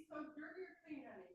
so dirty or clean, honey?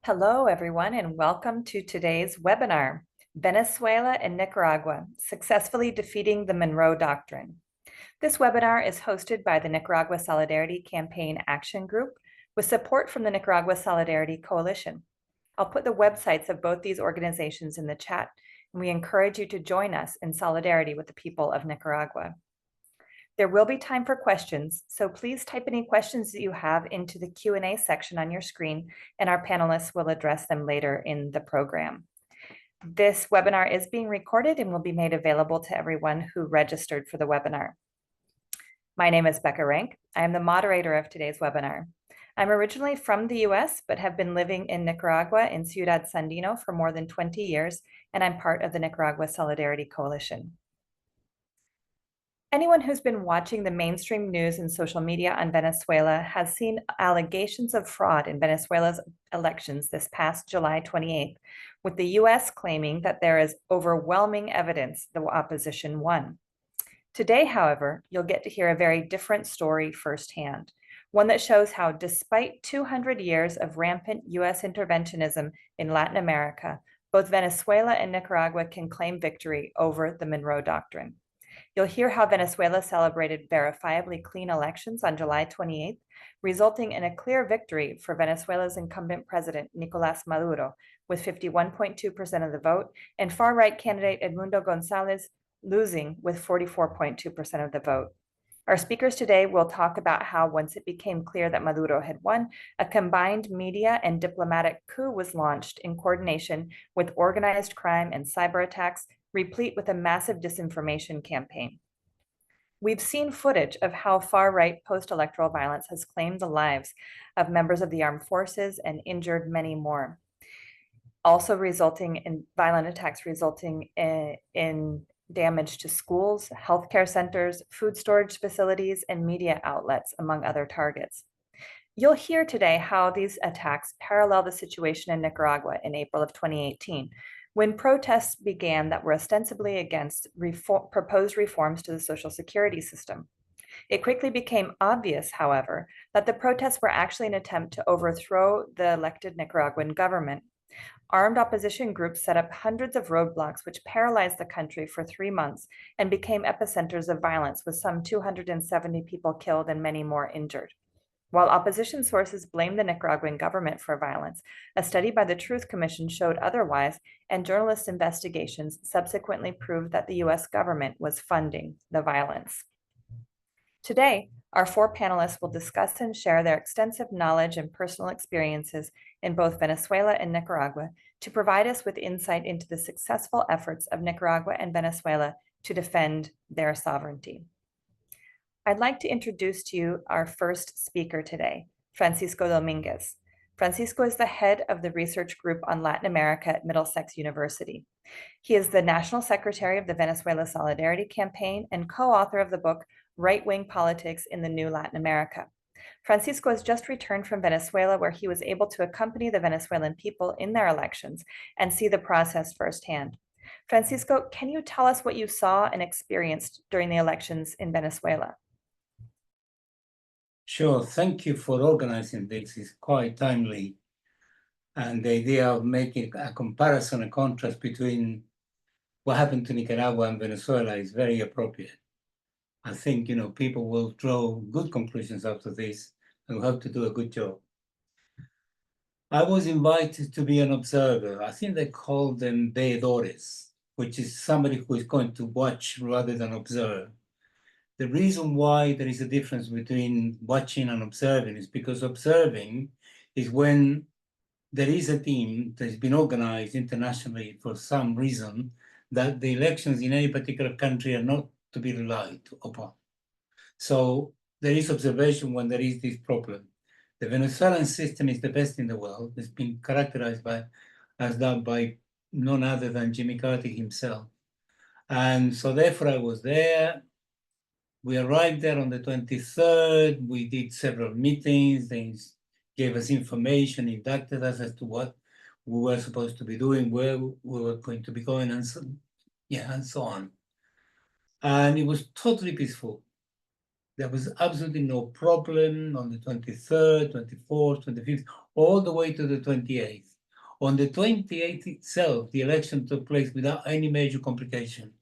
Hello, everyone, and welcome to today's webinar, Venezuela and Nicaragua, Successfully Defeating the Monroe Doctrine. This webinar is hosted by the Nicaragua Solidarity Campaign Action Group with support from the Nicaragua Solidarity Coalition. I'll put the websites of both these organizations in the chat, and we encourage you to join us in solidarity with the people of Nicaragua. There will be time for questions, so please type any questions that you have into the Q&A section on your screen, and our panelists will address them later in the program. This webinar is being recorded and will be made available to everyone who registered for the webinar. My name is Becca Rank. I am the moderator of today's webinar. I'm originally from the US, but have been living in Nicaragua in Ciudad Sandino for more than 20 years, and I'm part of the Nicaragua Solidarity Coalition. Anyone who's been watching the mainstream news and social media on Venezuela has seen allegations of fraud in Venezuela's elections this past July 28th, with the US claiming that there is overwhelming evidence the opposition won. Today, however, you'll get to hear a very different story firsthand, one that shows how, despite 200 years of rampant US interventionism in Latin America, both Venezuela and Nicaragua can claim victory over the Monroe Doctrine. You'll hear how Venezuela celebrated verifiably clean elections on July 28th, resulting in a clear victory for Venezuela's incumbent president, Nicolás Maduro, with 51.2% of the vote, and far-right candidate Edmundo González losing with 44.2% of the vote. Our speakers today will talk about how, once it became clear that Maduro had won, a combined media and diplomatic coup was launched in coordination with organized crime and cyber attacks, replete with a massive disinformation campaign. We've seen footage of how far-right post-electoral violence has claimed the lives of members of the armed forces and injured many more, also resulting in violent attacks resulting in damage to schools, healthcare centers, food storage facilities, and media outlets, among other targets. You'll hear today how these attacks parallel the situation in Nicaragua in April of 2018, when protests began that were ostensibly against proposed reforms to the Social Security system. It quickly became obvious, however, that the protests were actually an attempt to overthrow the elected Nicaraguan government. Armed opposition groups set up hundreds of roadblocks which paralyzed the country for 3 months and became epicenters of violence, with some 270 people killed and many more injured. While opposition sources blamed the Nicaraguan government for violence, a study by the Truth Commission showed otherwise, and journalist investigations subsequently proved that the US government was funding the violence. Today, our 4 panelists will discuss and share their extensive knowledge and personal experiences in both Venezuela and Nicaragua to provide us with insight into the successful efforts of Nicaragua and Venezuela to defend their sovereignty. I'd like to introduce to you our first speaker today, Francisco Dominguez. Francisco is the head of the research group on Latin America at Middlesex University. He is the National Secretary of the Venezuela Solidarity Campaign and co-author of the book, Right-Wing Politics in the New Latin America. Francisco has just returned from Venezuela, where he was able to accompany the Venezuelan people in their elections and see the process firsthand. Francisco, can you tell us what you saw and experienced during the elections in Venezuela? Sure, thank you for organizing this. It's quite timely. And the idea of making a comparison, a contrast between what happened to Nicaragua and Venezuela is very appropriate. I think, people will draw good conclusions after this, and we hope to do a good job. I was invited to be an observer. I think they call them veedores, which is somebody who is going to watch rather than observe. The reason why there is a difference between watching and observing is because observing is when there is a team that has been organized internationally for some reason that the elections in any particular country are not to be relied upon. So there is observation when there is this problem. The Venezuelan system is the best in the world. It's been characterized as that by none other than Jimmy Carter himself. And so therefore I was there. We arrived there on the 23rd. We did several meetings. They gave us information, inducted us as to what we were supposed to be doing, where we were going to be going, and so on. And it was totally peaceful. There was absolutely no problem on the 23rd, 24th, 25th, all the way to the 28th. On the 28th itself, the election took place without any major complication.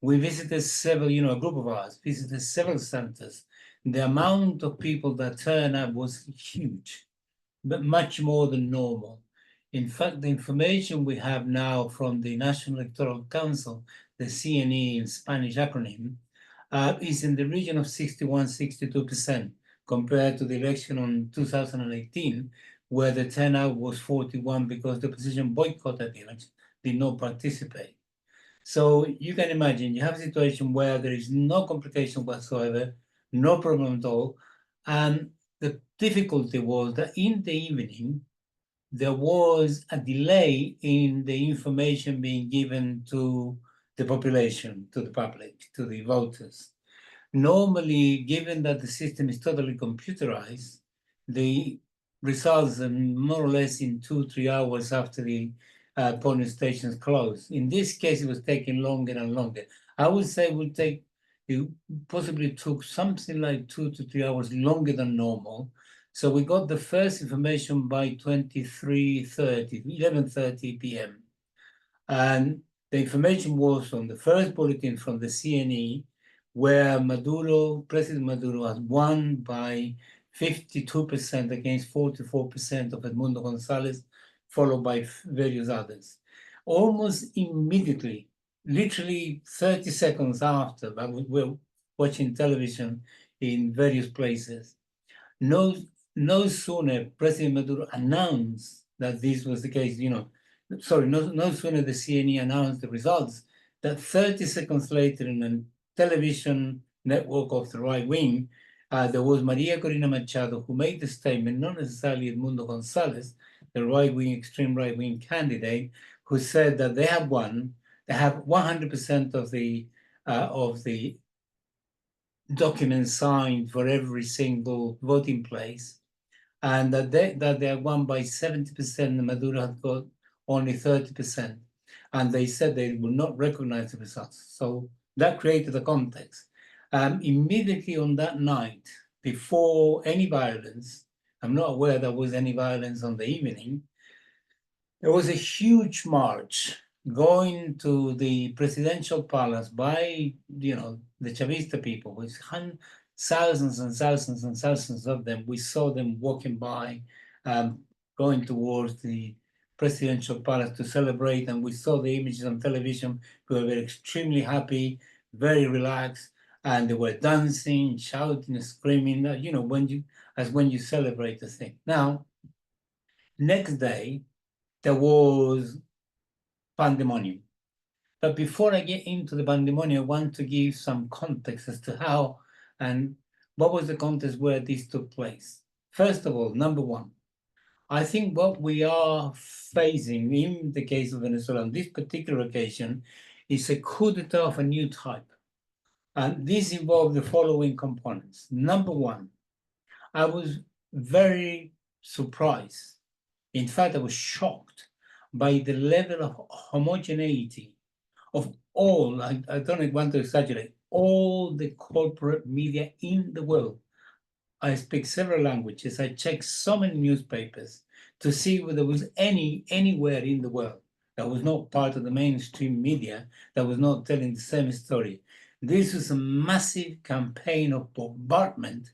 We visited several, a group of us visited several centers. The amount of people that turned up was huge, but much more than normal. In fact, the information we have now from the National Electoral Council, the CNE in Spanish acronym, is in the region of 61, 62% compared to the election on 2018, where the turnout was 41 because the opposition boycotted the election, did not participate. So you can imagine you have a situation where there is no complication whatsoever, no problem at all. And the difficulty was that in the evening, there was a delay in the information being given to the population, to the public, to the voters. Normally, given that the system is totally computerized, the results are more or less in 2-3 hours after the polling stations close. In this case, it was taking longer and longer. I would say it possibly took something like 2 to 3 hours longer than normal. So we got the first information by 11:30 p.m. And the information was on the first bulletin from the CNE, where President Maduro has won by 52% against 44% of Edmundo Gonzalez, followed by various others. Almost immediately, literally 30 seconds after, we were watching television in various places. No sooner President Maduro announced that this was the case, no sooner the CNE announced the results, that 30 seconds later in a television network of the right wing, there was Maria Corina Machado who made the statement, not necessarily Edmundo Gonzalez, the right-wing, extreme right-wing candidate, who said that they have won, they have 100% of the documents signed for every single voting place, and that they are won by 70%, and Maduro had got only 30%. And they said they would not recognize the results. So that created a context. Immediately on that night, before any violence, I'm not aware there was any violence on the evening, there was a huge march going to the presidential palace by, the Chavista people, with thousands and thousands and thousands of them. We saw them walking by, going towards the presidential palace to celebrate, and we saw the images on television. We were extremely happy, very relaxed, and they were dancing, shouting, screaming, when you celebrate the thing. Now, next day, there was pandemonium. But before I get into the pandemonium, I want to give some context as to how and what was the context where this took place. First of all, number one, I think what we are facing in the case of Venezuela on this particular occasion is a coup d'etat of a new type. And this involved the following components. Number one, I was very surprised. In fact, I was shocked by the level of homogeneity of all, I don't want to exaggerate, all the corporate media in the world. I speak several languages. I checked so many newspapers to see whether there was anywhere in the world that was not part of the mainstream media that was not telling the same story. This was a massive campaign of bombardment,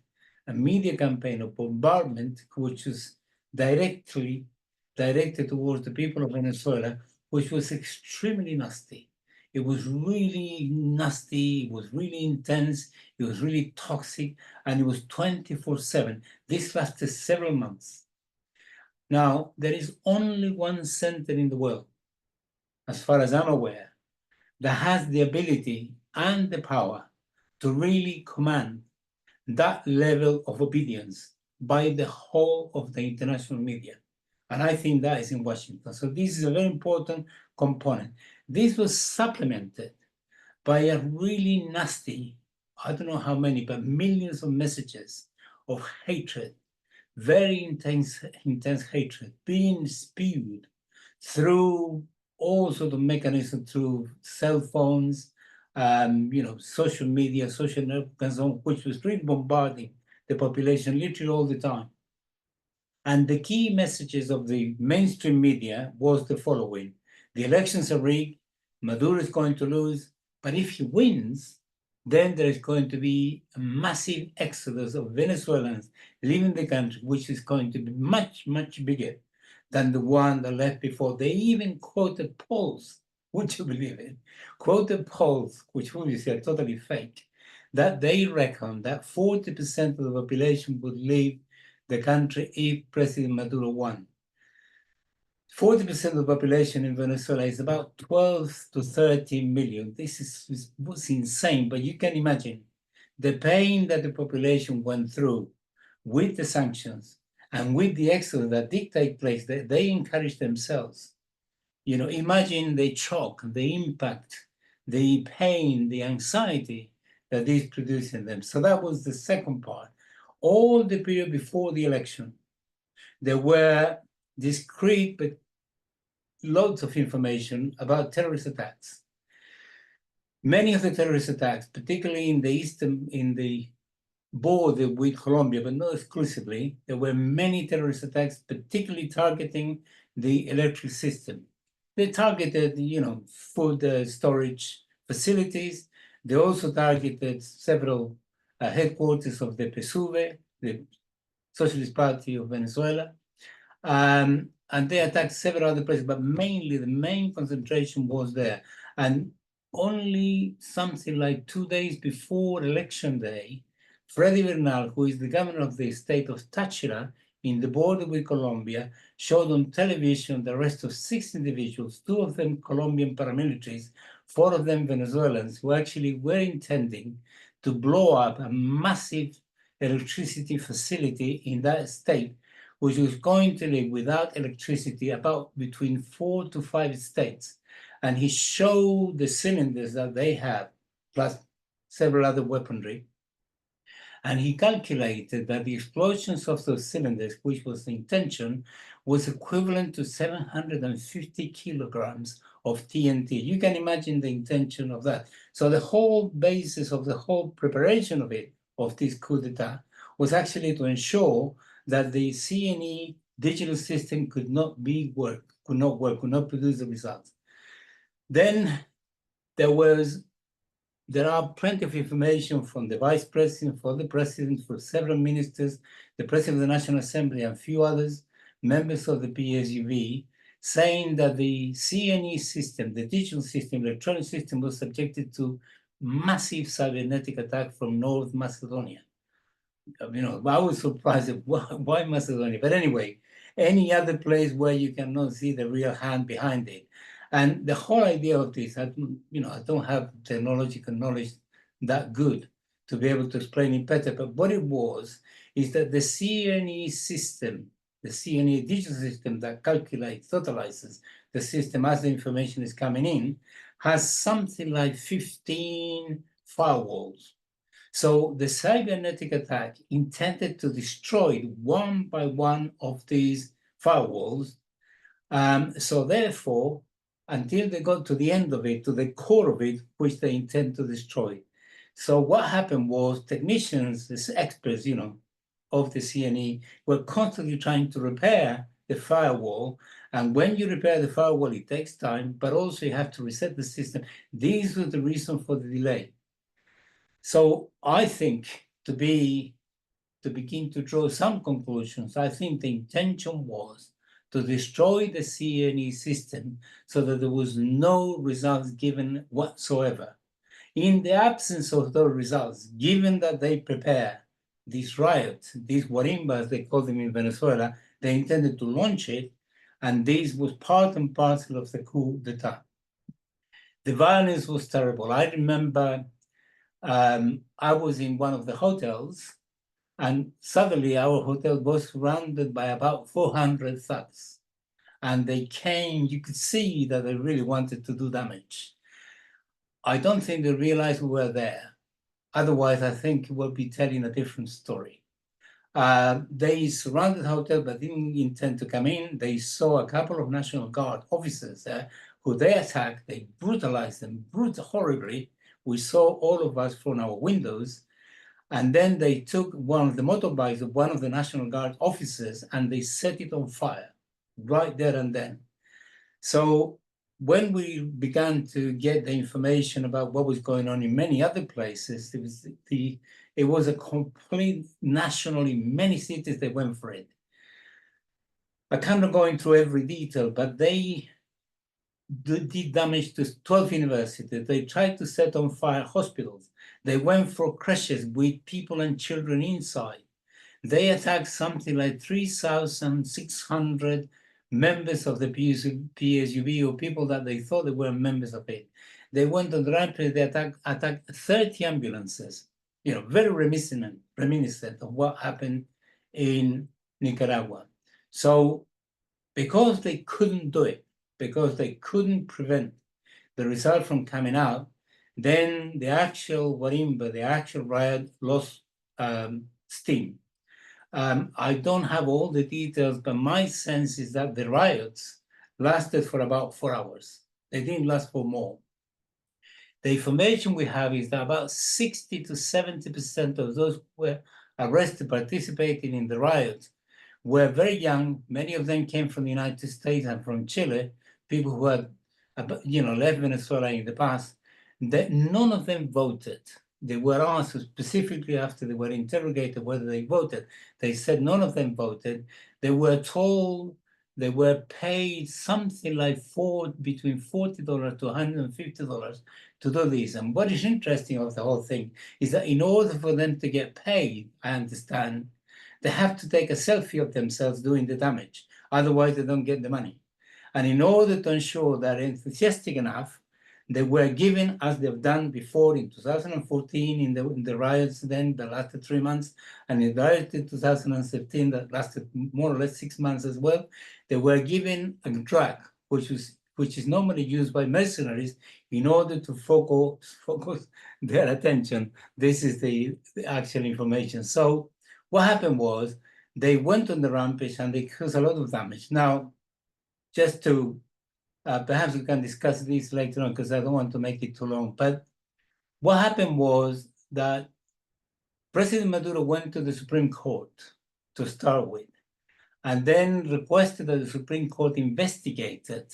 a media campaign of bombardment, which was directed towards the people of Venezuela, which was extremely nasty. It was really nasty, it was really intense, it was really toxic, and it was 24/7. This lasted several months. Now, there is only one center in the world, as far as I'm aware, that has the ability and the power to really command that level of obedience by the whole of the international media. And I think that is in Washington. So this is a very important component. This was supplemented by a really nasty, I don't know how many, but millions of messages of hatred, very intense hatred being spewed through all sorts of mechanisms, through cell phones, social media, social networks, and so on, which was really bombarding the population literally all the time. And the key messages of the mainstream media was the following: the elections are rigged, Maduro is going to lose, but if he wins, then there is going to be a massive exodus of Venezuelans leaving the country, which is going to be much, much bigger than the one that left before. They even quoted polls, would you believe it? Quoted polls, which obviously are totally fake, that they reckon that 40% of the population would leave the country if President Maduro won. 40% of the population in Venezuela is about 12 to 13 million. This was insane, but you can imagine the pain that the population went through with the sanctions and with the exodus that did take place. They encouraged themselves. You know, imagine the shock, the impact, the pain, the anxiety that this produced in them. So that was the second part. All the period before the election, there were discrete but loads of information about terrorist attacks. Many of the terrorist attacks, particularly in the border with Colombia, but not exclusively, there were many terrorist attacks, particularly targeting the electric system. They targeted, food storage facilities. They also targeted several headquarters of the PSUV, the Socialist Party of Venezuela. And they attacked several other places, but mainly the main concentration was there. And only something like 2 days before election day, Freddy Bernal, who is the governor of the state of Táchira in the border with Colombia, showed on television the arrest of 6 individuals, 2 of them Colombian paramilitaries, 4 of them Venezuelans, who actually were intending to blow up a massive electricity facility in that state, which was going to live without electricity about between 4 to 5 states. And he showed the cylinders that they have, plus several other weaponry. And he calculated that the explosions of those cylinders, which was the intention, was equivalent to 750 kilograms of TNT. You can imagine the intention of that. So the whole basis of the whole preparation of this coup d'etat, was actually to ensure that the CNE digital system could not produce the results. Then there are plenty of information from the vice president, for the president, for several ministers, the president of the National Assembly, and a few others, members of the PSUV, saying that the CNE system, the digital system, electronic system, was subjected to massive cybernetic attack from North Macedonia. I was surprised at why Macedonia, but anyway, any other place where you cannot see the real hand behind it. And the whole idea of this, I don't have technological knowledge that good to be able to explain it better, but what it was is that the CNE system, the CNE digital system that calculates, totalizes the system as the information is coming in, has something like 15 firewalls. So the cybernetic attack intended to destroy one by one of these firewalls. So therefore, until they got to the end of it, to the core of it, which they intend to destroy. So what happened was technicians, these experts, of the CNE, were constantly trying to repair the firewall. And when you repair the firewall, it takes time, but also you have to reset the system. These were the reason for the delay. So I think to begin to draw some conclusions, I think the intention was to destroy the CNE system so that there was no results given whatsoever. In the absence of those results, given that they prepare these riots, these guarimbas, they call them in Venezuela, they intended to launch it, and this was part and parcel of the coup d'etat. The violence was terrible. I remember I was in one of the hotels, and suddenly our hotel was surrounded by about 400 thugs. And they came, you could see that they really wanted to do damage. I don't think they realized we were there. Otherwise, I think we'll be telling a different story. They surrounded the hotel, but didn't intend to come in. They saw a couple of National Guard officers there who they attacked. They brutalized them horribly. We saw all of us from our windows. And then they took one of the motorbikes of one of the National Guard officers and they set it on fire right there and then. So when we began to get the information about what was going on in many other places, it was a complete nationally, many cities that went for it. I cannot go into every detail, but they did damage to 12 universities. They tried to set on fire hospitals. They went for crashes with people and children inside. They attacked something like 3,600 members of the PSUV or people that they thought they were members of it. They went on the rampage, they attacked 30 ambulances, very reminiscent of what happened in Nicaragua. So because they couldn't do it, because they couldn't prevent the result from coming out, then the actual Warimba, the actual riot lost steam. I don't have all the details, but my sense is that the riots lasted for about 4 hours. They didn't last for more. The information we have is that about 60 to 70% of those who were arrested participating in the riots were very young. Many of them came from the United States and from Chile, people who had left Venezuela in the past. That none of them voted. They were asked specifically after they were interrogated whether they voted. They said none of them voted. They were told they were paid something like between $40 to $150 to do this. And what is interesting of the whole thing is that in order for them to get paid, I understand, they have to take a selfie of themselves doing the damage. Otherwise, they don't get the money. And in order to ensure they're enthusiastic enough, they were given, as they've done before in 2014 in the riots then that lasted 3 months, and in the riots in 2017 that lasted more or less 6 months as well, they were given a drug, which is normally used by mercenaries in order to focus their attention. This is the actual information. So what happened was they went on the rampage and they caused a lot of damage. Now, just to perhaps we can discuss this later on because I don't want to make it too long. But what happened was that President Maduro went to the Supreme Court to start with, and then requested that the Supreme Court investigated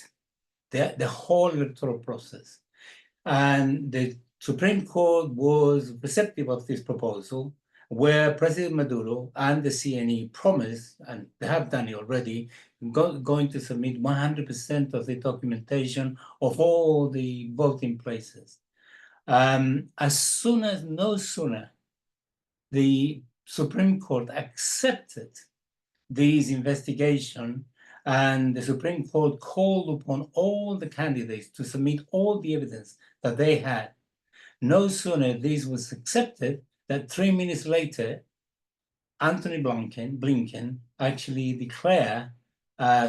the whole electoral process. And the Supreme Court was receptive of this proposal, where President Maduro and the CNE promised, and they have done it already, going to submit 100% of the documentation of all the voting places. No sooner the Supreme Court accepted this investigation, and the Supreme Court called upon all the candidates to submit all the evidence that they had. No sooner this was accepted that 3 minutes later, Anthony Blinken actually declared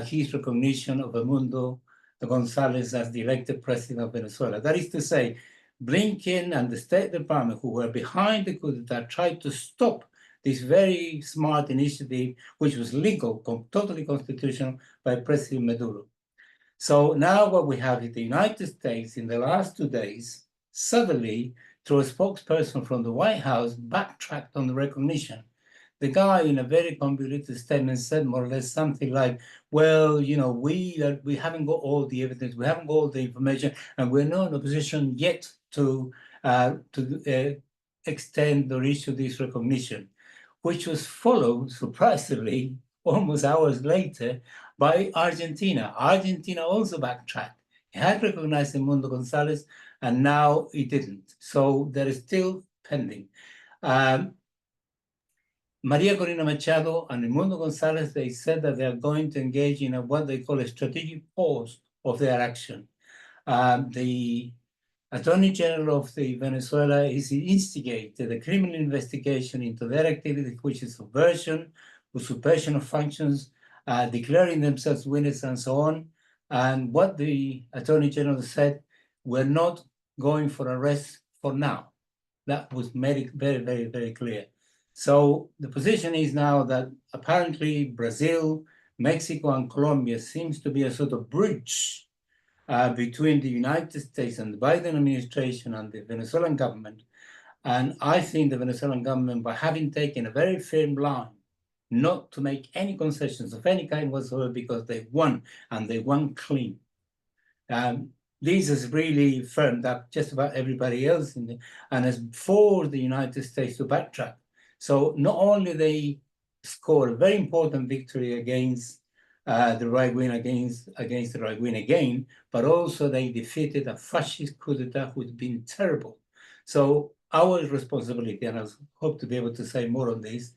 his recognition of Edmundo Gonzalez as the elected president of Venezuela. That is to say, Blinken and the State Department, who were behind the coup d'etat, tried to stop this very smart initiative, which was legal, totally constitutional, by President Maduro. So now what we have is the United States in the last 2 days, suddenly, through a spokesperson from the White House, backtracked on the recognition. The guy, in a very convoluted statement, said more or less something like, well, we haven't got all the evidence, we haven't got all the information, and we're not in a position yet to extend or issue this recognition, which was followed, surprisingly, almost hours later, by Argentina. Argentina also backtracked. It had recognized Edmundo Gonzalez, and now it didn't. So there is still pending. Maria Corina Machado and Edmundo Gonzalez, they said that they are going to engage in what they call a strategic pause of their action. The Attorney General of Venezuela is instigated a criminal investigation into their activity, which is subversion, usurpation of functions, declaring themselves winners, and so on. And what the Attorney General said, we're not going for arrest for now. That was made it very, very, very clear. So the position is now that apparently Brazil, Mexico, and Colombia seems to be a sort of bridge between the United States and the Biden administration and the Venezuelan government. And I think the Venezuelan government, by having taken a very firm line not to make any concessions of any kind whatsoever because they won, and they won clean. This has really firmed up just about everybody else and has forced the United States to backtrack. So not only they scored a very important victory against the right wing, against the right wing again, but also they defeated a fascist coup d'etat who's been terrible. So our responsibility, and I hope to be able to say more on this,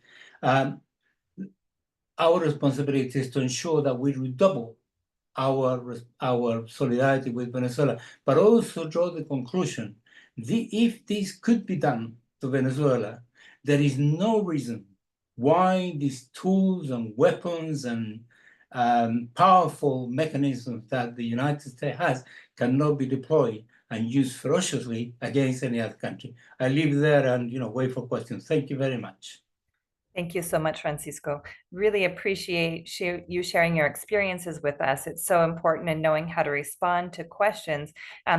our responsibility is to ensure that we redouble our solidarity with Venezuela, but also draw the conclusion if this could be done to Venezuela, there is no reason why these tools and weapons and powerful mechanisms that the United States has cannot be deployed and used ferociously against any other country. I leave there and wait for questions. Thank you very much. Thank you so much, Francisco. Really appreciate you sharing your experiences with us. It's so important in knowing how to respond to questions,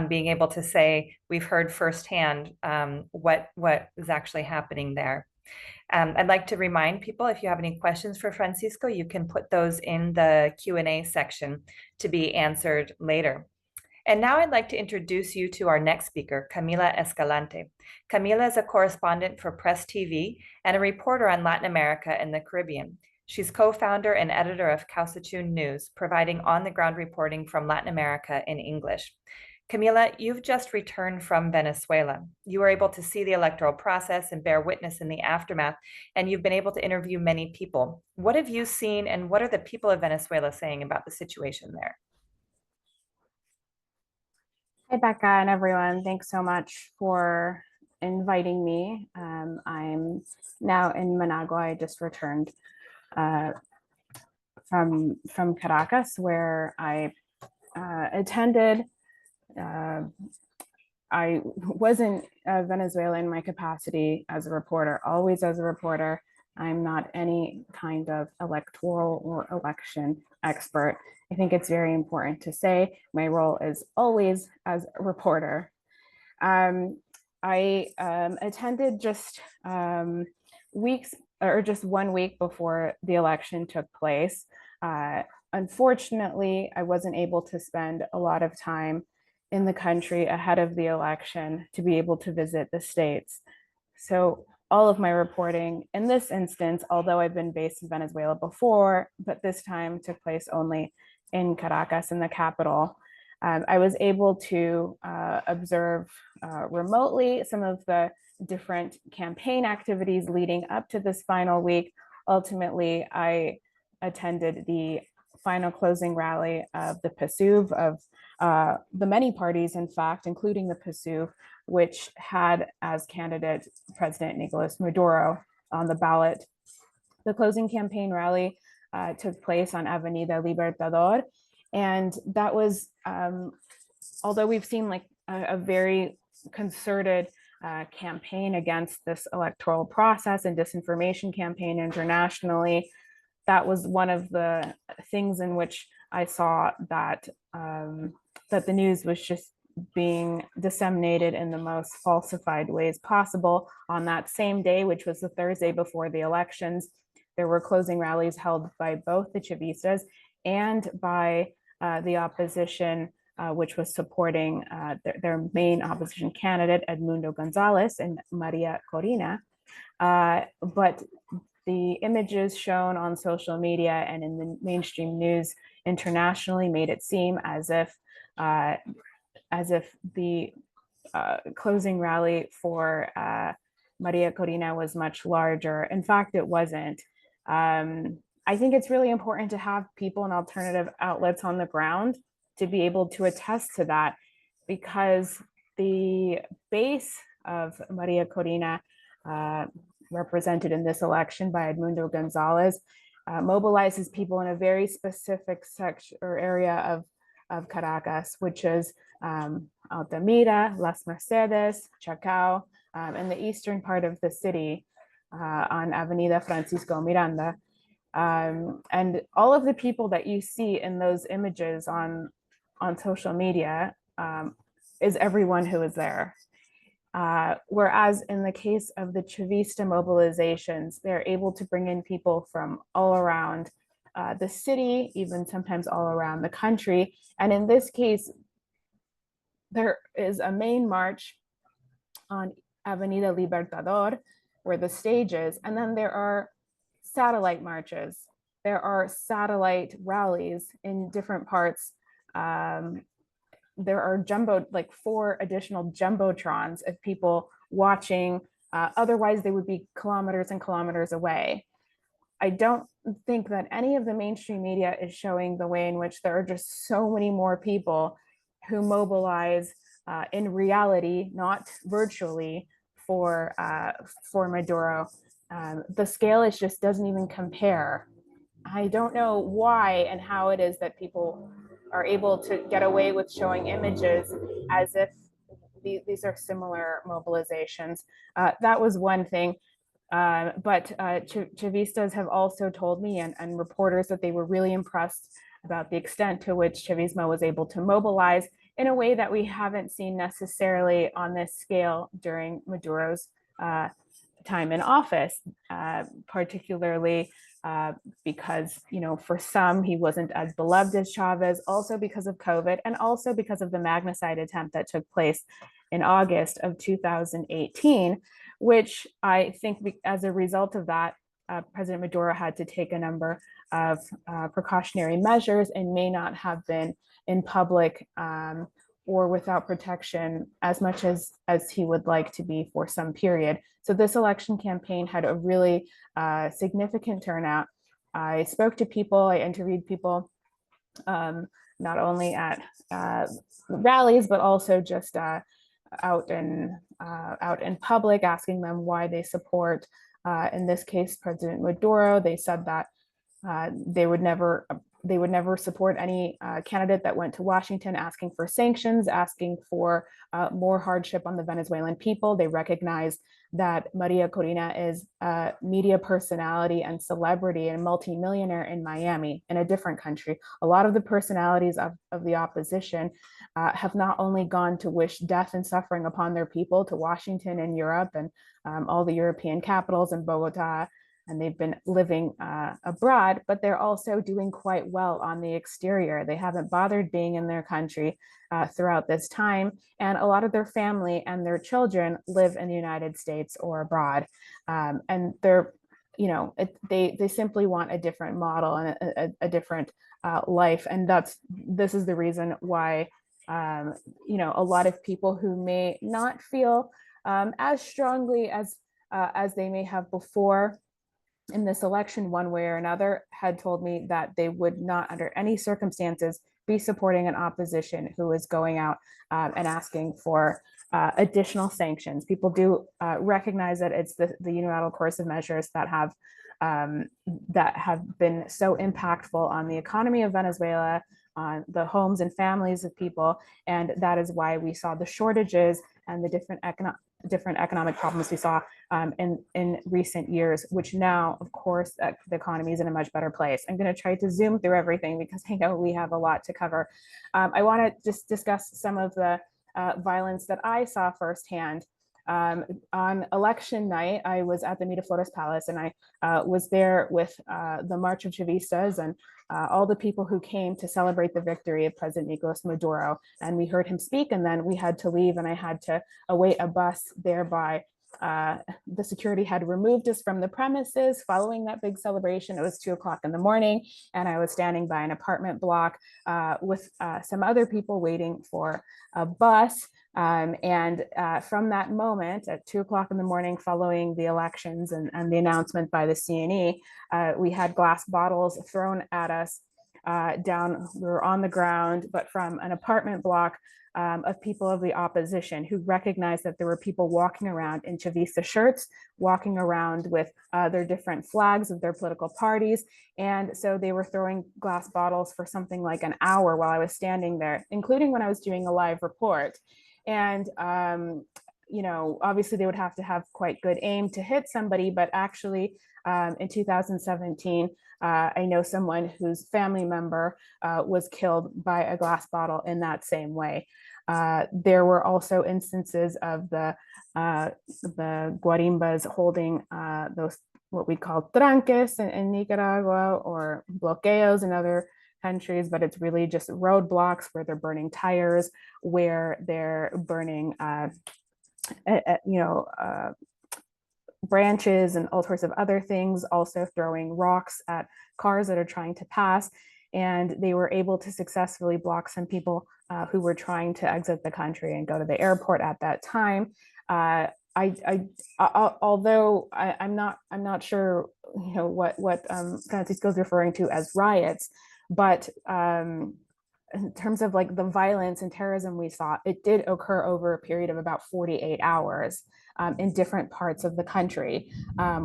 being able to say we've heard firsthand what is actually happening there. I'd like to remind people, if you have any questions for Francisco, you can put those in the Q&A section to be answered later. And now I'd like to introduce you to our next speaker, Camila Escalante. Camila is a correspondent for Press TV and a reporter on Latin America and the Caribbean. She's co-founder and editor of Causachun News, providing on-the-ground reporting from Latin America in English. Camila, you've just returned from Venezuela. You were able to see the electoral process and bear witness in the aftermath, and you've been able to interview many people. What have you seen, and what are the people of Venezuela saying about the situation there? Hi, Becca and everyone. Thanks so much for inviting me. I'm now in Managua. I just returned from Caracas, where I attended. I wasn't Venezuela in my capacity as a reporter, always as a reporter. I'm not any kind of electoral or election expert. I think it's very important to say my role is always as a reporter. I attended just weeks or just 1 week before the election took place. Unfortunately, I wasn't able to spend a lot of time in the country ahead of the election to be able to visit the states. So all of my reporting in this instance, although I've been based in Venezuela before, but this time took place only in Caracas, in the capital. I was able to observe remotely some of the different campaign activities leading up to this final week. Ultimately, I attended the final closing rally of the PSUV, of the many parties, in fact, including the PSUV, which had as candidate President Nicolas Maduro on the ballot. The closing campaign rally took place on Avenida Libertador, and that was, although we've seen like a very concerted campaign against this electoral process and disinformation campaign internationally, that was one of the things in which I saw that that the news was just being disseminated in the most falsified ways possible. On that same day, which was the Thursday before the elections, there were closing rallies held by both the Chavistas and by the opposition, which was supporting their main opposition candidate, Edmundo Gonzalez and Maria Corina. But the images shown on social media and in the mainstream news internationally made it seem as if the closing rally for Maria Corina was much larger. In fact, it wasn't. I think it's really important to have people and alternative outlets on the ground to be able to attest to that, because the base of Maria Corina, represented in this election by Edmundo Gonzalez, mobilizes people in a very specific section or area of Caracas, which is Altamira, Las Mercedes, Chacao, and the eastern part of the city on Avenida Francisco Miranda. And all of the people that you see in those images on social media is everyone who is there. Whereas in the case of the Chavista mobilizations, they're able to bring in people from all around the city, even sometimes all around the country. And in this case, there is a main march on Avenida Libertador, where the stage is, and then there are satellite marches. There are satellite rallies in different parts. There are like 4 additional jumbotrons of people watching. Otherwise, they would be kilometers and kilometers away. I don't think that any of the mainstream media is showing the way in which there are just so many more people who mobilize in reality, not virtually, for Maduro. The scale is just doesn't even compare. I don't know why and how it is that people are able to get away with showing images as if these are similar mobilizations. That was one thing. But Chavistas have also told me and reporters that they were really impressed about the extent to which Chavismo was able to mobilize in a way that we haven't seen necessarily on this scale during Maduro's time in office, particularly because, for some, he wasn't as beloved as Chavez, also because of COVID, and also because of the magnicide attempt that took place in August of 2018, which I think as a result of that, President Maduro had to take a number of precautionary measures and may not have been in public or without protection as much as he would like to be for some period. So this election campaign had a really significant turnout. I spoke to people, I interviewed people, not only at rallies, but also just out in public, asking them why they support, in this case, President Maduro. They said that they would never support any candidate that went to Washington asking for sanctions, asking for more hardship on the Venezuelan people. They recognize that Maria Corina is a media personality and celebrity and multimillionaire in Miami, in a different country. A lot of the personalities of the opposition have not only gone to wish death and suffering upon their people to Washington and Europe and all the European capitals and Bogota, and they've been living abroad, but they're also doing quite well on the exterior. They haven't bothered being in their country throughout this time. And a lot of their family and their children live in the United States or abroad. And they're, they simply want a different model and a different life. And this is the reason why, a lot of people who may not feel as strongly as they may have before in this election, one way or another, had told me that they would not, under any circumstances, be supporting an opposition who is going out and asking for additional sanctions. People do recognize that it's the unilateral coercive measures that have been so impactful on the economy of Venezuela, on the homes and families of people, and that is why we saw the shortages and the different economic problems we saw in recent years, which now, of course, the economy is in a much better place. I'm going to try to zoom through everything because I know we have a lot to cover. I want to just discuss some of the violence that I saw firsthand. On election night, I was at the Miraflores Palace, and I was there with the March of Chavistas and all the people who came to celebrate the victory of President Nicolas Maduro. And we heard him speak, and then we had to leave, and I had to await a bus thereby. The security had removed us from the premises following that big celebration. It was 2 o'clock in the morning, and I was standing by an apartment block with some other people waiting for a bus. And from that moment at 2 o'clock in the morning following the elections and the announcement by the CNE, we had glass bottles thrown at us down. We were on the ground, but from an apartment block of people of the opposition who recognized that there were people walking around in Chavista shirts, walking around with their different flags of their political parties. And so they were throwing glass bottles for something like an hour while I was standing there, including when I was doing a live report. And, obviously they would have to have quite good aim to hit somebody, but actually in 2017, I know someone whose family member was killed by a glass bottle in that same way. There were also instances of the guarimbas holding those what we call tranques in Nicaragua, or bloqueos in other countries, but it's really just roadblocks where they're burning tires, where they're burning branches and all sorts of other things, also throwing rocks at cars that are trying to pass. And they were able to successfully block some people who were trying to exit the country and go to the airport at that time. Although I'm not sure, what Francisco is referring to as riots, but in terms of like the violence and terrorism we saw, it did occur over a period of about 48 hours in different parts of the country,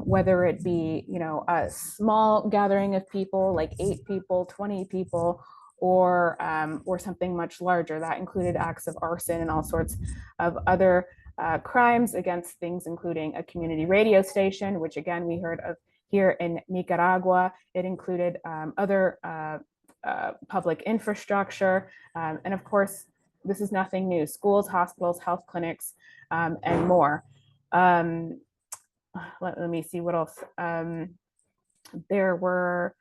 whether it be, a small gathering of people, like 8 people, 20 people, or something much larger that included acts of arson and all sorts of other crimes against things, including a community radio station, which again we heard of here in Nicaragua. It included other public infrastructure, and of course, this is nothing new: schools, hospitals, health clinics, and more. Let me see what else. There were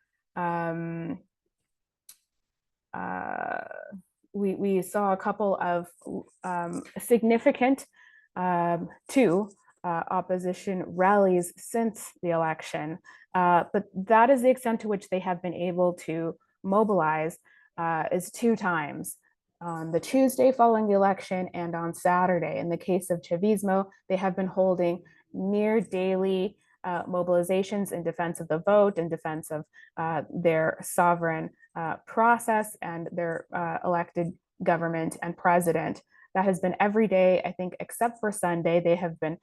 we saw a couple of significant two opposition rallies since the election, but that is the extent to which they have been able to mobilize, is 2 times. On the Tuesday following the election and on Saturday. In the case of Chavismo, they have been holding near daily mobilizations in defense of the vote, in defense of their sovereign process and their elected government and president. That has been every day, I think, except for Sunday. They have been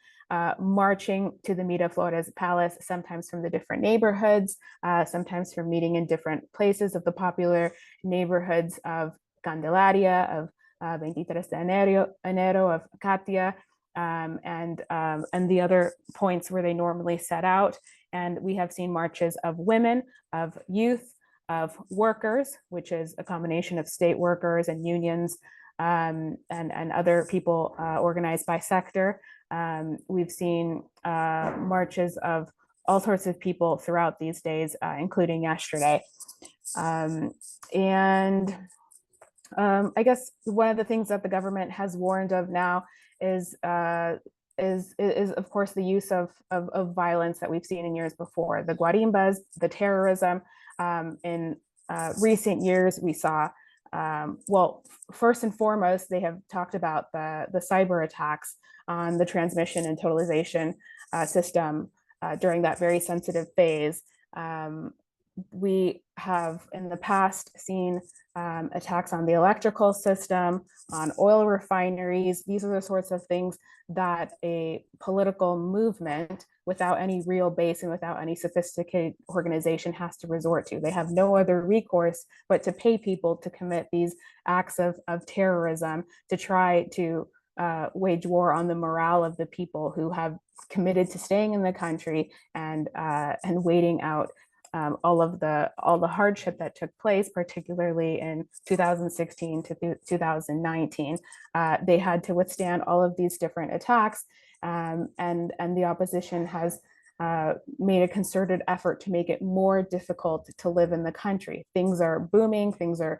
marching to the Miraflores Palace, sometimes from the different neighborhoods, sometimes from meeting in different places of the popular neighborhoods of Candelaria, of 23 de Enero, of Katia, and the other points where they normally set out. And we have seen marches of women, of youth, of workers, which is a combination of state workers and unions, and other people organized by sector. We've seen marches of all sorts of people throughout these days, including yesterday. I guess one of the things that the government has warned of now is of course the use of violence that we've seen in years before. The guarimbas, the terrorism. In recent years, we saw, well, first and foremost, they have talked about the cyber attacks on the transmission and totalization system during that very sensitive phase. We have in the past seen attacks on the electrical system, on oil refineries. These are the sorts of things that a political movement without any real base and without any sophisticated organization has to resort to. They have no other recourse but to pay people to commit these acts of terrorism, to try to wage war on the morale of the people who have committed to staying in the country and waiting out all the hardship that took place, particularly in 2016 to 2019. They had to withstand all of these different attacks, and the opposition has made a concerted effort to make it more difficult to live in the country. Things are booming, things are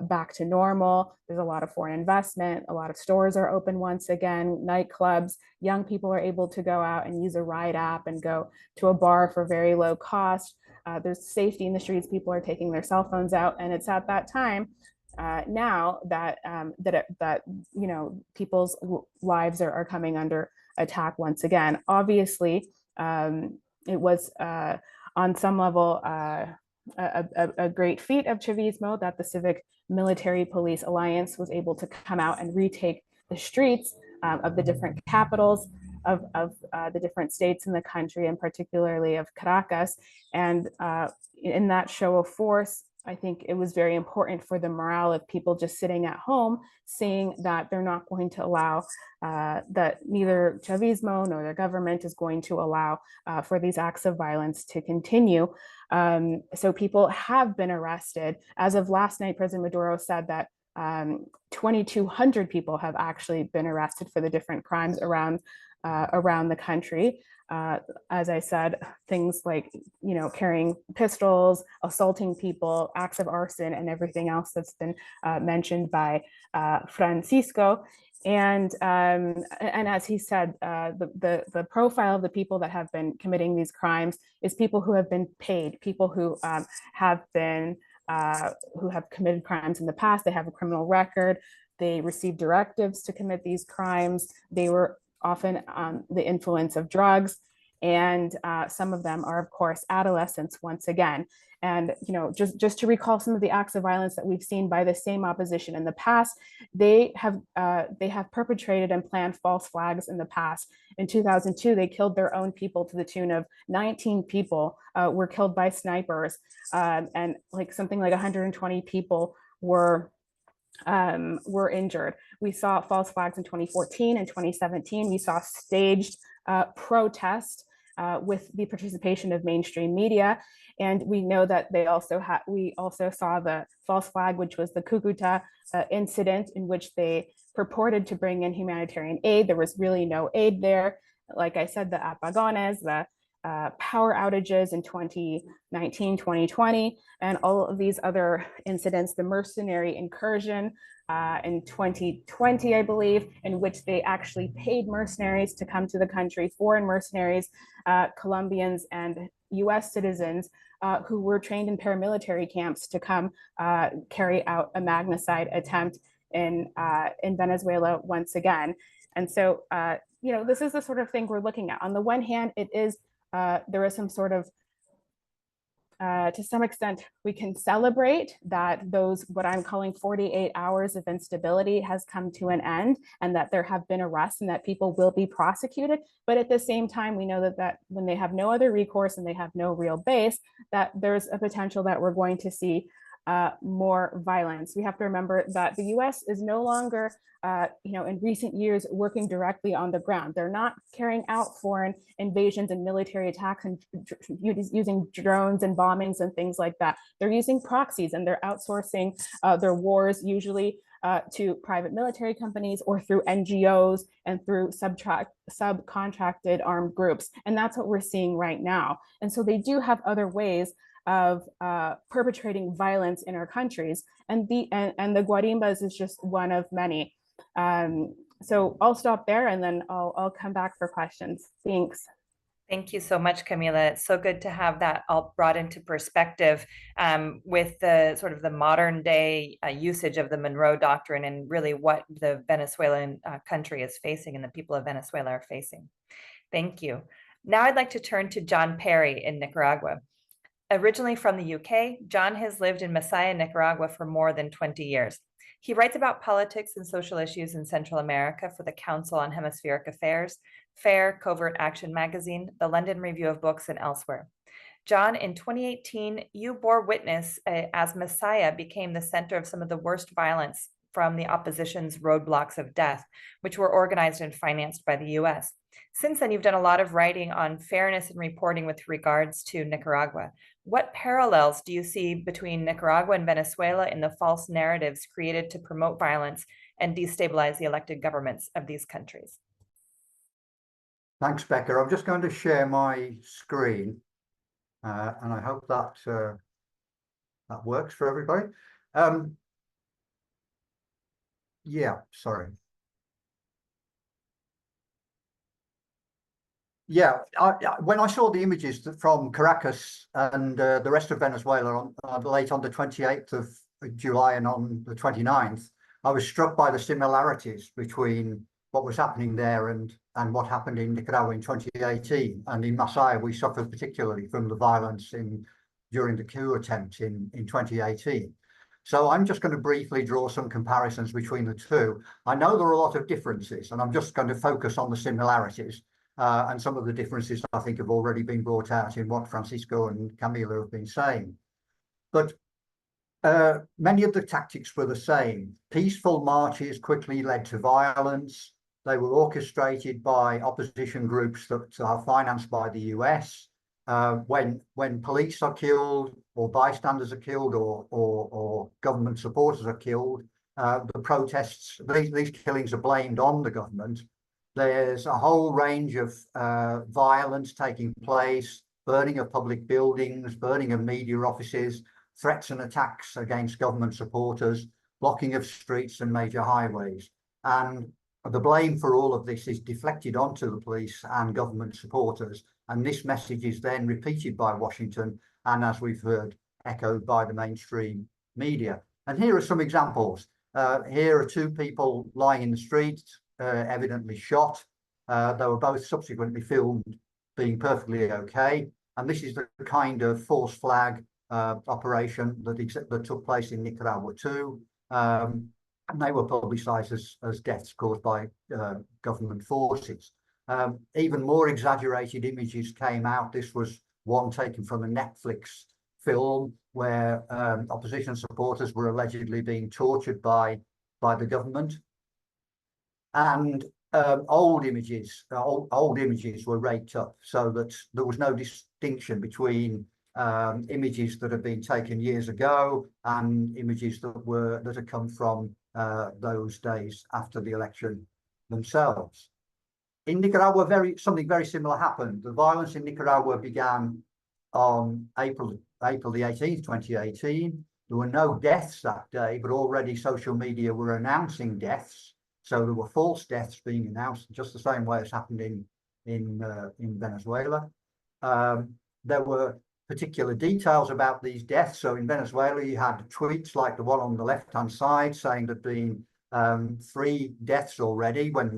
back to normal. There's a lot of foreign investment, a lot of stores are open once again, nightclubs, young people are able to go out and use a ride app and go to a bar for very low cost. There's safety in the streets, people are taking their cell phones out, and it's at that time now that people's lives are coming under attack once again. Obviously, it was on some level a great feat of Chavismo that the Civic Military Police Alliance was able to come out and retake the streets of the different capitals of the different states in the country, and particularly of Caracas. And in that show of force, I think it was very important for the morale of people just sitting at home, seeing that they're not going to allow, that neither Chavismo nor the government is going to allow for these acts of violence to continue. So people have been arrested. As of last night, President Maduro said that 2,200 people have actually been arrested for the different crimes around the country. As I said, things like, carrying pistols, assaulting people, acts of arson, and everything else that's been mentioned by Francisco. And as he said, the profile of the people that have been committing these crimes is people who have been paid, people who have committed crimes in the past. They have a criminal record. They received directives to commit these crimes. They were often the influence of drugs. And some of them are, of course, adolescents once again. And, just to recall some of the acts of violence that we've seen by the same opposition in the past, they have perpetrated and planned false flags in the past. In 2002, they killed their own people to the tune of 19 people were killed by snipers, and something like 120 people were injured. We saw false flags in 2014 and 2017. We saw staged protest with the participation of mainstream media. And we know that we also saw the false flag, which was the Cucuta incident, in which they purported to bring in humanitarian aid. There was really no aid there. Like I said, the apagones, the power outages in 2019, 2020, and all of these other incidents, the mercenary incursion in 2020, I believe, in which they actually paid mercenaries to come to the country, foreign mercenaries, Colombians and US citizens who were trained in paramilitary camps to come carry out a magnicide attempt in Venezuela once again. And so, this is the sort of thing we're looking at. On the one hand, there is some sort of, to some extent, we can celebrate that those, what I'm calling 48 hours of instability has come to an end, and that there have been arrests and that people will be prosecuted. But at the same time, we know that when they have no other recourse and they have no real base, that there's a potential that we're going to see more violence. We have to remember that the US is no longer, in recent years, working directly on the ground. They're not carrying out foreign invasions and military attacks and using drones and bombings and things like that. They're using proxies, and they're outsourcing their wars usually to private military companies or through NGOs and through subcontracted armed groups. And that's what we're seeing right now. And so they do have other ways of perpetrating violence in our countries, and the guarimbas is just one of many. So I'll stop there, and then I'll come back for questions. Thanks. Thank you so much, Camila. It's so good to have that all brought into perspective with the sort of the modern day usage of the Monroe Doctrine and really what the Venezuelan country is facing and the people of Venezuela are facing. Thank you. Now I'd like to turn to John Perry in Nicaragua. Originally from the UK, John has lived in Masaya, Nicaragua for more than 20 years. He writes about politics and social issues in Central America for the Council on Hemispheric Affairs, Fair, Covert Action Magazine, the London Review of Books, and elsewhere. John, in 2018, you bore witness as Masaya became the center of some of the worst violence from the opposition's roadblocks of death, which were organized and financed by the US. Since then, you've done a lot of writing on fairness and reporting with regards to Nicaragua. What parallels do you see between Nicaragua and Venezuela in the false narratives created to promote violence and destabilize the elected governments of these countries? Thanks, Becca. I'm just going to share my screen, and I hope that that works for everybody. Yeah, sorry. Yeah, when I saw the images from Caracas and the rest of Venezuela late on the 28th of July and on the 29th, I was struck by the similarities between what was happening there and what happened in Nicaragua in 2018. And in Masaya, we suffered particularly from the violence during the coup attempt in 2018. So I'm just going to briefly draw some comparisons between the two. I know there are a lot of differences, and I'm just going to focus on the similarities. And some of the differences I think have already been brought out in what Francisco and Camila have been saying. But many of the tactics were the same. Peaceful marches quickly led to violence. They were orchestrated by opposition groups that are financed by the US. When police are killed or bystanders are killed or government supporters are killed, the protests, these killings are blamed on the government. There's a whole range of violence taking place, burning of public buildings, burning of media offices, threats and attacks against government supporters, blocking of streets and major highways. And the blame for all of this is deflected onto the police and government supporters. And this message is then repeated by Washington and, as we've heard, echoed by the mainstream media. And here are some examples. Here are two people lying in the street, evidently shot. They were both subsequently filmed being perfectly okay. And this is the kind of false flag operation that took place in Nicaragua too. And they were publicized as deaths caused by government forces. Even more exaggerated images came out. This was one taken from a Netflix film where opposition supporters were allegedly being tortured by the government. And old images were raked up so that there was no distinction between images that had been taken years ago and images that had come from those days after the election themselves. In Nicaragua, something very similar happened. The violence in Nicaragua began on April the 18th, 2018. There were no deaths that day, but already social media were announcing deaths. So there were false deaths being announced, just the same way as happened in Venezuela. There were particular details about these deaths. So in Venezuela, you had tweets like the one on the left-hand side saying there'd been 3 deaths already when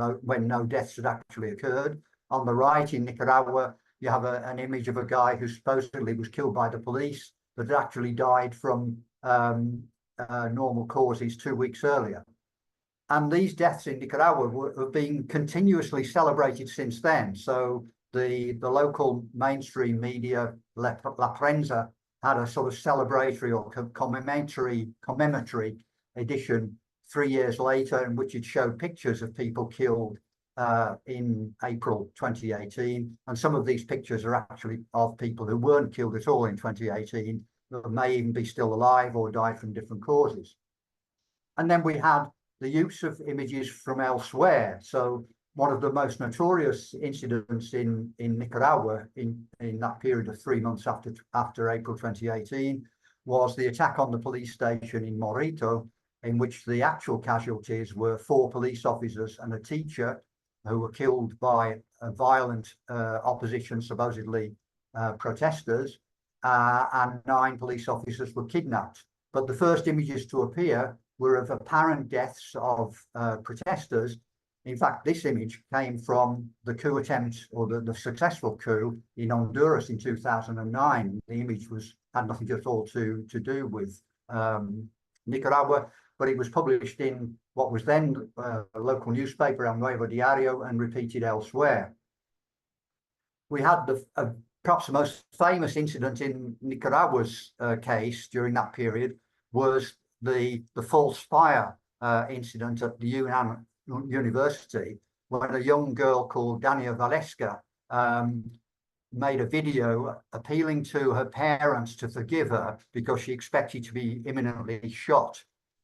no deaths had actually occurred. On the right in Nicaragua, you have an image of a guy who supposedly was killed by the police, but actually died from normal causes 2 weeks earlier. And these deaths in Nicaragua have been continuously celebrated since then. So the local mainstream media, La Prensa, had a sort of celebratory or commemorative edition 3 years later, in which it showed pictures of people killed in April 2018. And some of these pictures are actually of people who weren't killed at all in 2018, that may even be still alive or died from different causes. And then we had the use of images from elsewhere. So one of the most notorious incidents in Nicaragua in that period of 3 months after April 2018 was the attack on the police station in Monroe, in which the actual casualties were 4 police officers and a teacher who were killed by violent opposition, supposedly protesters, and 9 police officers were kidnapped. But the first images to appear were of apparent deaths of protesters. In fact, this image came from the coup attempt, or the successful coup in Honduras in 2009. The image had nothing at all to do with Nicaragua, but it was published in what was then a local newspaper, El Nuevo Diario, and repeated elsewhere. We had perhaps the most famous incident in Nicaragua's case during that period was the false fire incident at the Yunnan University, when a young girl called Dania Valeska made a video appealing to her parents to forgive her because she expected to be imminently shot.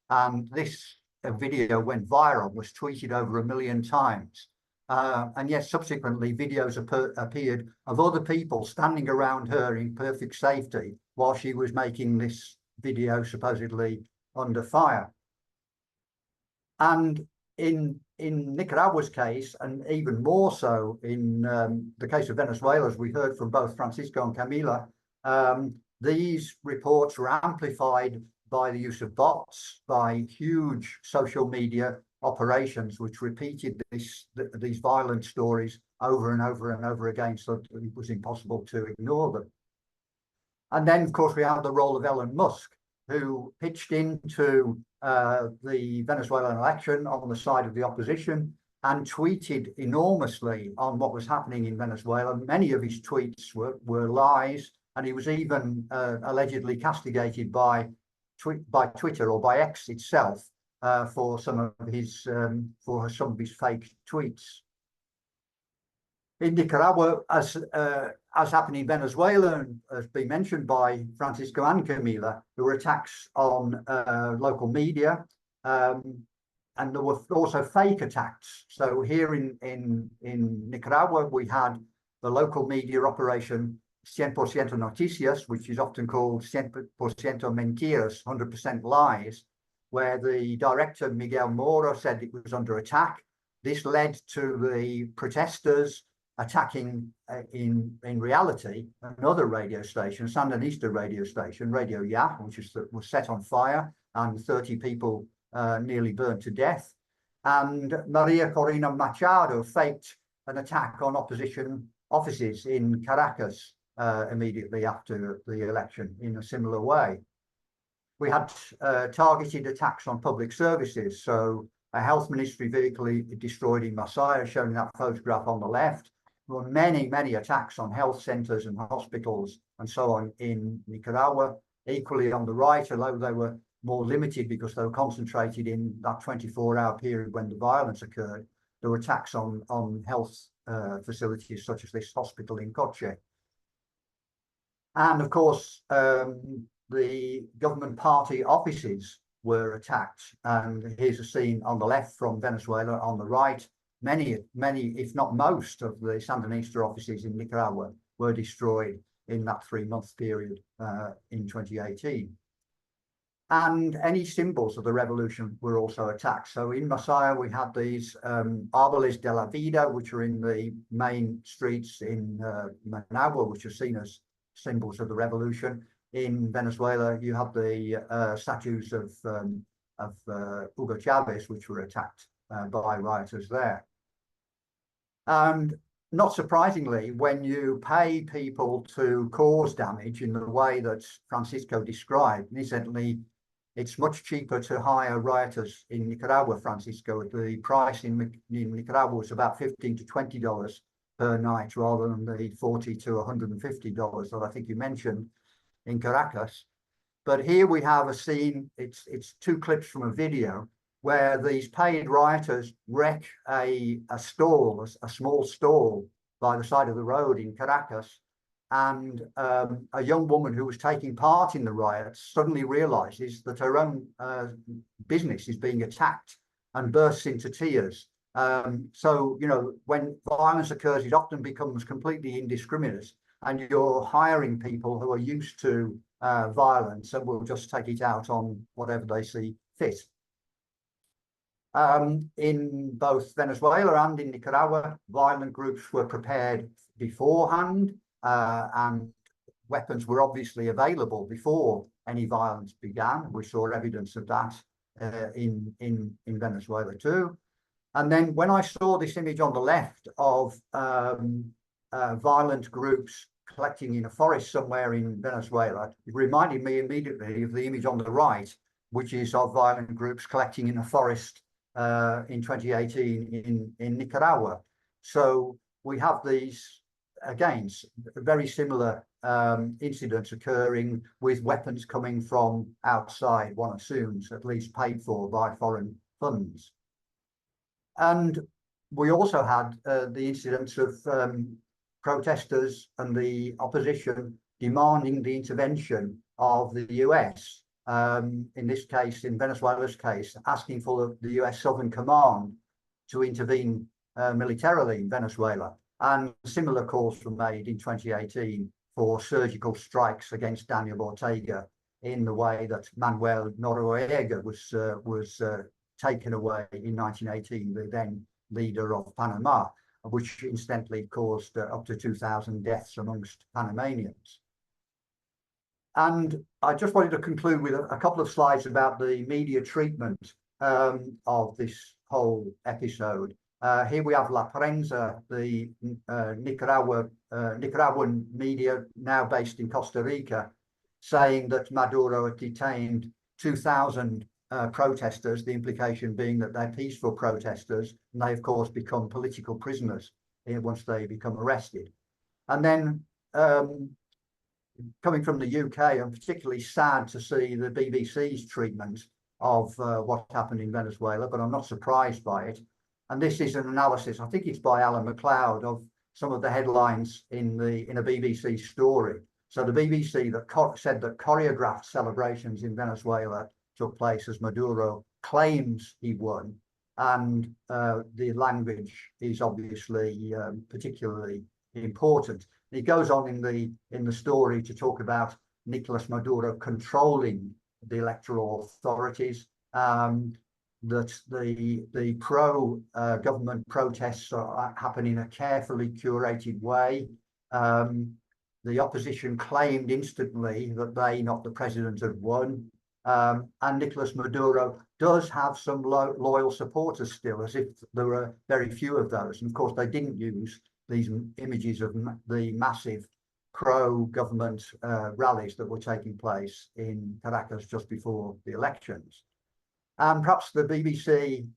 And this video went viral, was tweeted over 1 million times. And yet subsequently videos appeared of other people standing around her in perfect safety while she was making this video supposedly under fire. And in Nicaragua's case, and even more so in the case of Venezuela, as we heard from both Francisco and Camila, these reports were amplified by the use of bots, by huge social media operations, which repeated these violent stories over and over and over again, so that it was impossible to ignore them. And then, of course, we have the role of Elon Musk, who pitched into the Venezuelan election on the side of the opposition and tweeted enormously on what was happening in Venezuela. Many of his tweets were lies, and he was even allegedly castigated by Twitter, or by X itself, for some of his fake tweets. In Nicaragua, as happened in Venezuela, and has been mentioned by Francisco and Camila, there were attacks on local media. And there were also fake attacks. So here in Nicaragua, we had the local media operation 100% Noticias, which is often called 100% Mentiras, 100% lies, where the director, Miguel Mora, said it was under attack. This led to the protesters attacking, in reality, another radio station, Sandinista radio station, Radio Ya, which was set on fire, and 30 people nearly burned to death. And Maria Corina Machado faked an attack on opposition offices in Caracas immediately after the election in a similar way. We had targeted attacks on public services. So a health ministry vehicle destroyed in Masaya, shown in that photograph on the left. There were many, many attacks on health centers and hospitals and so on in Nicaragua. Equally on the right, although they were more limited because they were concentrated in that 24-hour period when the violence occurred, there were attacks on health facilities such as this hospital in Coche. And of course, the government party offices were attacked. And here's a scene on the left from Venezuela. On the right, many, if not most, of the Sandinista offices in Nicaragua were destroyed in that 3-month period in 2018. And any symbols of the revolution were also attacked. So in Masaya, we had these Árboles de la Vida, which are in the main streets in Managua, which are seen as symbols of the revolution. In Venezuela, you have the statues of Hugo Chavez, which were attacked by rioters there. And not surprisingly, when you pay people to cause damage in the way that Francisco described, incidentally, it's much cheaper to hire rioters in Nicaragua, Francisco. The price in Nicaragua was about $15 to $20 per night, rather than the $40 to $150 that I think you mentioned in Caracas. But here we have a scene, it's 2 clips from a video, where these paid rioters wreck a stall, a small stall by the side of the road in Caracas. And a young woman who was taking part in the riots suddenly realizes that her own business is being attacked and bursts into tears. So, you know, when violence occurs, it often becomes completely indiscriminate, and you're hiring people who are used to violence and will just take it out on whatever they see fit. In both Venezuela and in Nicaragua, violent groups were prepared beforehand, and weapons were obviously available before any violence began. We saw evidence of that in Venezuela too. And then when I saw this image on the left of violent groups collecting in a forest somewhere in Venezuela, it reminded me immediately of the image on the right, which is of violent groups collecting in a forest in 2018 in Nicaragua. So we have these, again, very similar incidents occurring with weapons coming from outside, one assumes, at least paid for by foreign funds. And we also had the incidents of protesters and the opposition demanding the intervention of the US. In this case, in Venezuela's case, asking for the US Southern Command to intervene militarily in Venezuela. And similar calls were made in 2018 for surgical strikes against Daniel Ortega in the way that Manuel Noriega was taken away in 1918, the then leader of Panama, which incidentally caused up to 2,000 deaths amongst Panamanians. And I just wanted to conclude with a couple of slides about the media treatment of this whole episode. Here we have La Prensa, the Nicaraguan media now based in Costa Rica, saying that Maduro had detained 2,000 protesters, the implication being that they're peaceful protesters, and they of course become political prisoners once they become arrested. And then coming from the UK, I'm particularly sad to see the BBC's treatment of what happened in Venezuela, but I'm not surprised by it. And this is an analysis, I think it's by Alan MacLeod, of some of the headlines in a BBC story. So the BBC said that choreographed celebrations in Venezuela took place as Maduro claims he won, and the language is obviously particularly important. It goes on in the story to talk about Nicolas Maduro controlling the electoral authorities, that the pro government protests happen in a carefully curated way. The opposition claimed instantly that they, not the president, had won. And Nicolas Maduro does have some loyal supporters still, as if there were very few of those. And of course, they didn't use these images of the massive pro-government rallies that were taking place in Caracas just before the elections. And perhaps the BBC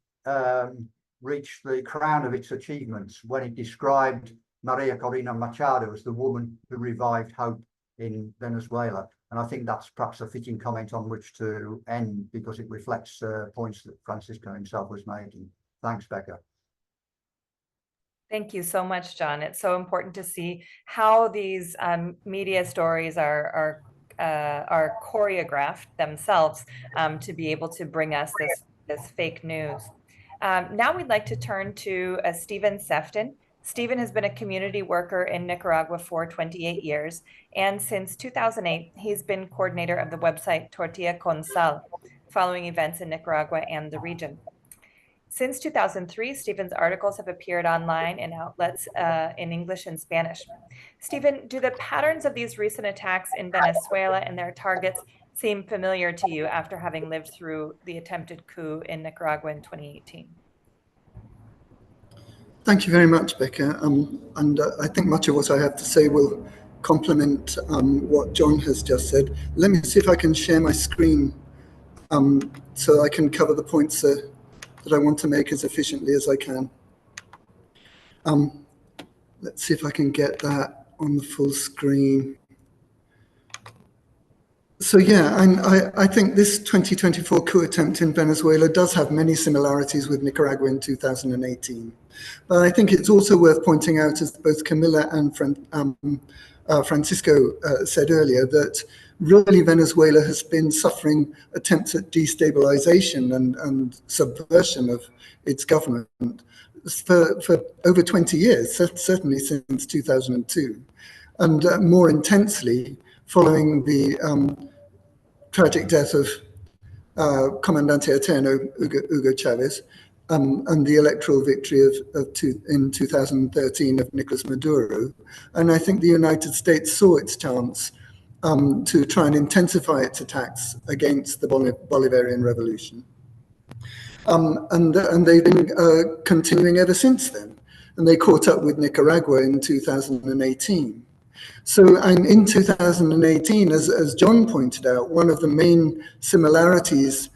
reached the crown of its achievements when it described Maria Corina Machado as the woman who revived hope in Venezuela. And I think that's perhaps a fitting comment on which to end, because it reflects points that Francisco himself was making. Thanks, Becca. Thank you so much, John. It's so important to see how these media stories are choreographed themselves to be able to bring us this fake news. Now we'd like to turn to Stephen Sefton. Stephen has been a community worker in Nicaragua for 28 years, and since 2008, he's been coordinator of the website Tortilla con Sal, following events in Nicaragua and the region. Since 2003, Stephen's articles have appeared online in outlets in English and Spanish. Stephen, do the patterns of these recent attacks in Venezuela and their targets seem familiar to you after having lived through the attempted coup in Nicaragua in 2018? Thank you very much, Becca. And I think much of what I have to say will complement what John has just said. Let me see if I can share my screen so I can cover the points that I want to make as efficiently as I can. Let's see if I can get that on the full screen. So yeah, I think this 2024 coup attempt in Venezuela does have many similarities with Nicaragua in 2018. But I think it's also worth pointing out, as both Camilla and Francisco said earlier, that really Venezuela has been suffering attempts at destabilization and subversion of its government for over 20 years, certainly since 2002, and more intensely following the tragic death of Comandante Eterno Hugo Chavez and the electoral victory in 2013 of Nicolas Maduro. And I think the United States saw its chance to try and intensify its attacks against the Bolivarian Revolution. And they've been continuing ever since then. And they caught up with Nicaragua in 2018. So in 2018, as John pointed out, one of the main similarities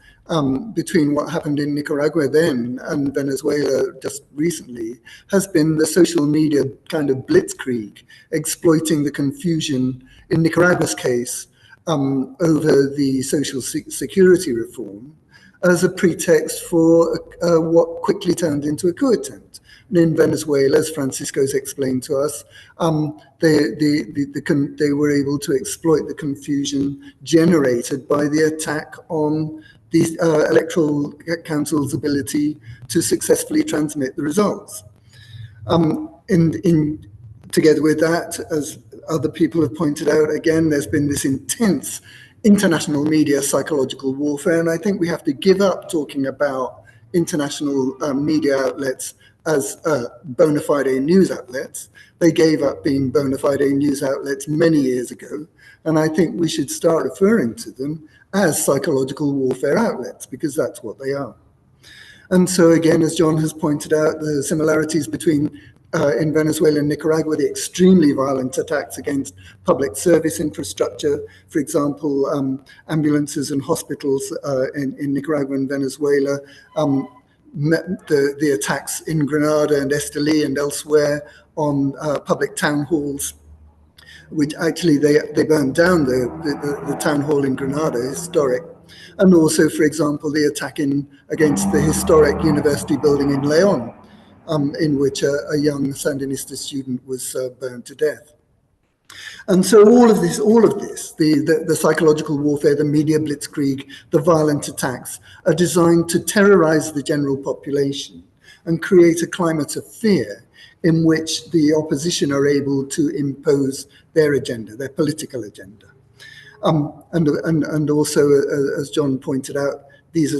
between what happened in Nicaragua then and Venezuela just recently has been the social media kind of blitzkrieg, exploiting the confusion in Nicaragua's case over the social security reform as a pretext for what quickly turned into a coup attempt. In Venezuela, as Francisco's explained to us, they were able to exploit the confusion generated by the attack on the Electoral Council's ability to successfully transmit the results. Together with that, as other people have pointed out, again, there's been this intense international media psychological warfare, and I think we have to give up talking about international media outlets as bona fide news outlets. They gave up being bona fide news outlets many years ago, and I think we should start referring to them as psychological warfare outlets, because that's what they are. And so again, as John has pointed out, the similarities between in Venezuela and Nicaragua, the extremely violent attacks against public service infrastructure, for example, ambulances and hospitals in Nicaragua and Venezuela, the attacks in Grenada and Esteli and elsewhere on public town halls, which actually they burned down the town hall in Grenada, historic. And also, for example, the attack against the historic university building in Leon, in which a young Sandinista student was burned to death. And so all of this, the psychological warfare, the media blitzkrieg, the violent attacks are designed to terrorize the general population and create a climate of fear in which the opposition are able to impose their agenda, their political agenda. And also, as John pointed out, this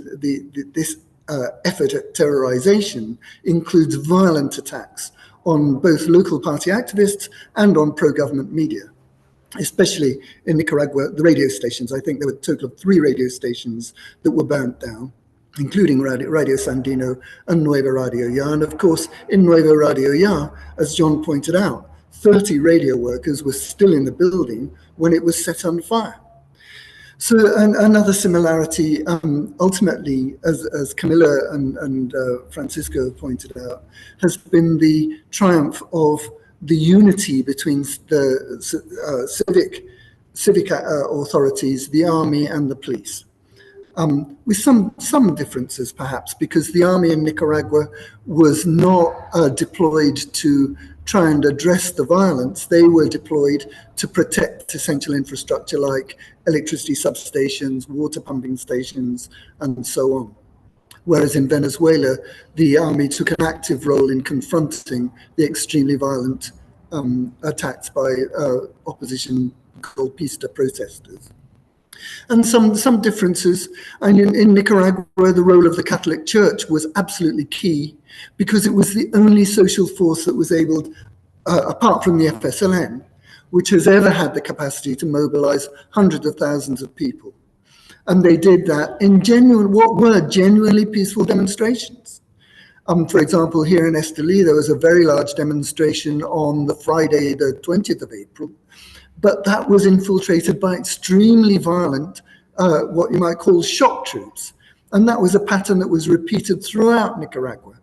effort at terrorization includes violent attacks on both local party activists and on pro-government media, especially in Nicaragua, the radio stations. I think there were a total of 3 radio stations that were burnt down, including Radio Sandino and Nueva Radio Ya. And of course, in Nueva Radio Ya, as John pointed out, 30 radio workers were still in the building when it was set on fire. So another similarity, ultimately, as Camilla and Francisco pointed out, has been the triumph of the unity between the civic authorities, the army and the police. With some differences, perhaps, because the army in Nicaragua was not deployed to try and address the violence. They were deployed to protect essential infrastructure like electricity substations, water pumping stations, and so on. Whereas in Venezuela, the army took an active role in confronting the extremely violent attacks by opposition golpista protesters. And some differences. And in Nicaragua, the role of the Catholic Church was absolutely key because it was the only social force that was able, apart from the FSLN, which has ever had the capacity to mobilize hundreds of thousands of people. And they did that in what were genuinely peaceful demonstrations. For example, here in Esteli, there was a very large demonstration on the Friday, the 20th of April, but that was infiltrated by extremely violent, what you might call shock troops. And that was a pattern that was repeated throughout Nicaragua.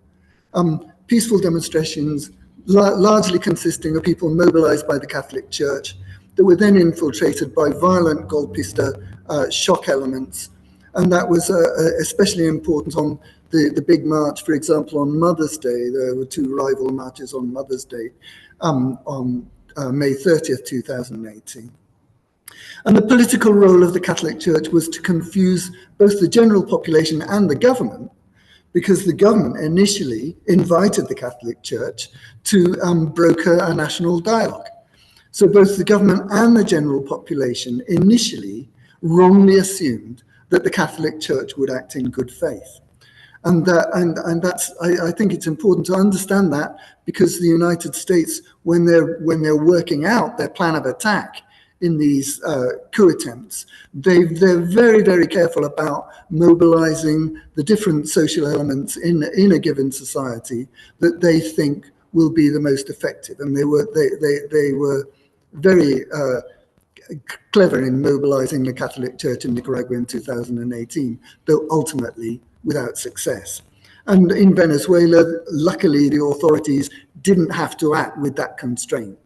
Peaceful demonstrations, largely consisting of people mobilized by the Catholic Church, that were then infiltrated by violent golpista shock elements. And that was especially important on the big march, for example, on Mother's Day. There were 2 rival marches on Mother's Day on May 30th, 2018. And the political role of the Catholic Church was to confuse both the general population and the government, because the government initially invited the Catholic Church to broker a national dialogue. So both the government and the general population initially wrongly assumed that the Catholic Church would act in good faith. And that's I think it's important to understand that, because the United States, when they're working out their plan of attack in these coup attempts, they're very, very careful about mobilizing the different social elements in a given society that they think will be the most effective. And they were very clever in mobilizing the Catholic Church in Nicaragua in 2018, though ultimately without success. And in Venezuela, luckily, the authorities didn't have to act with that constraint.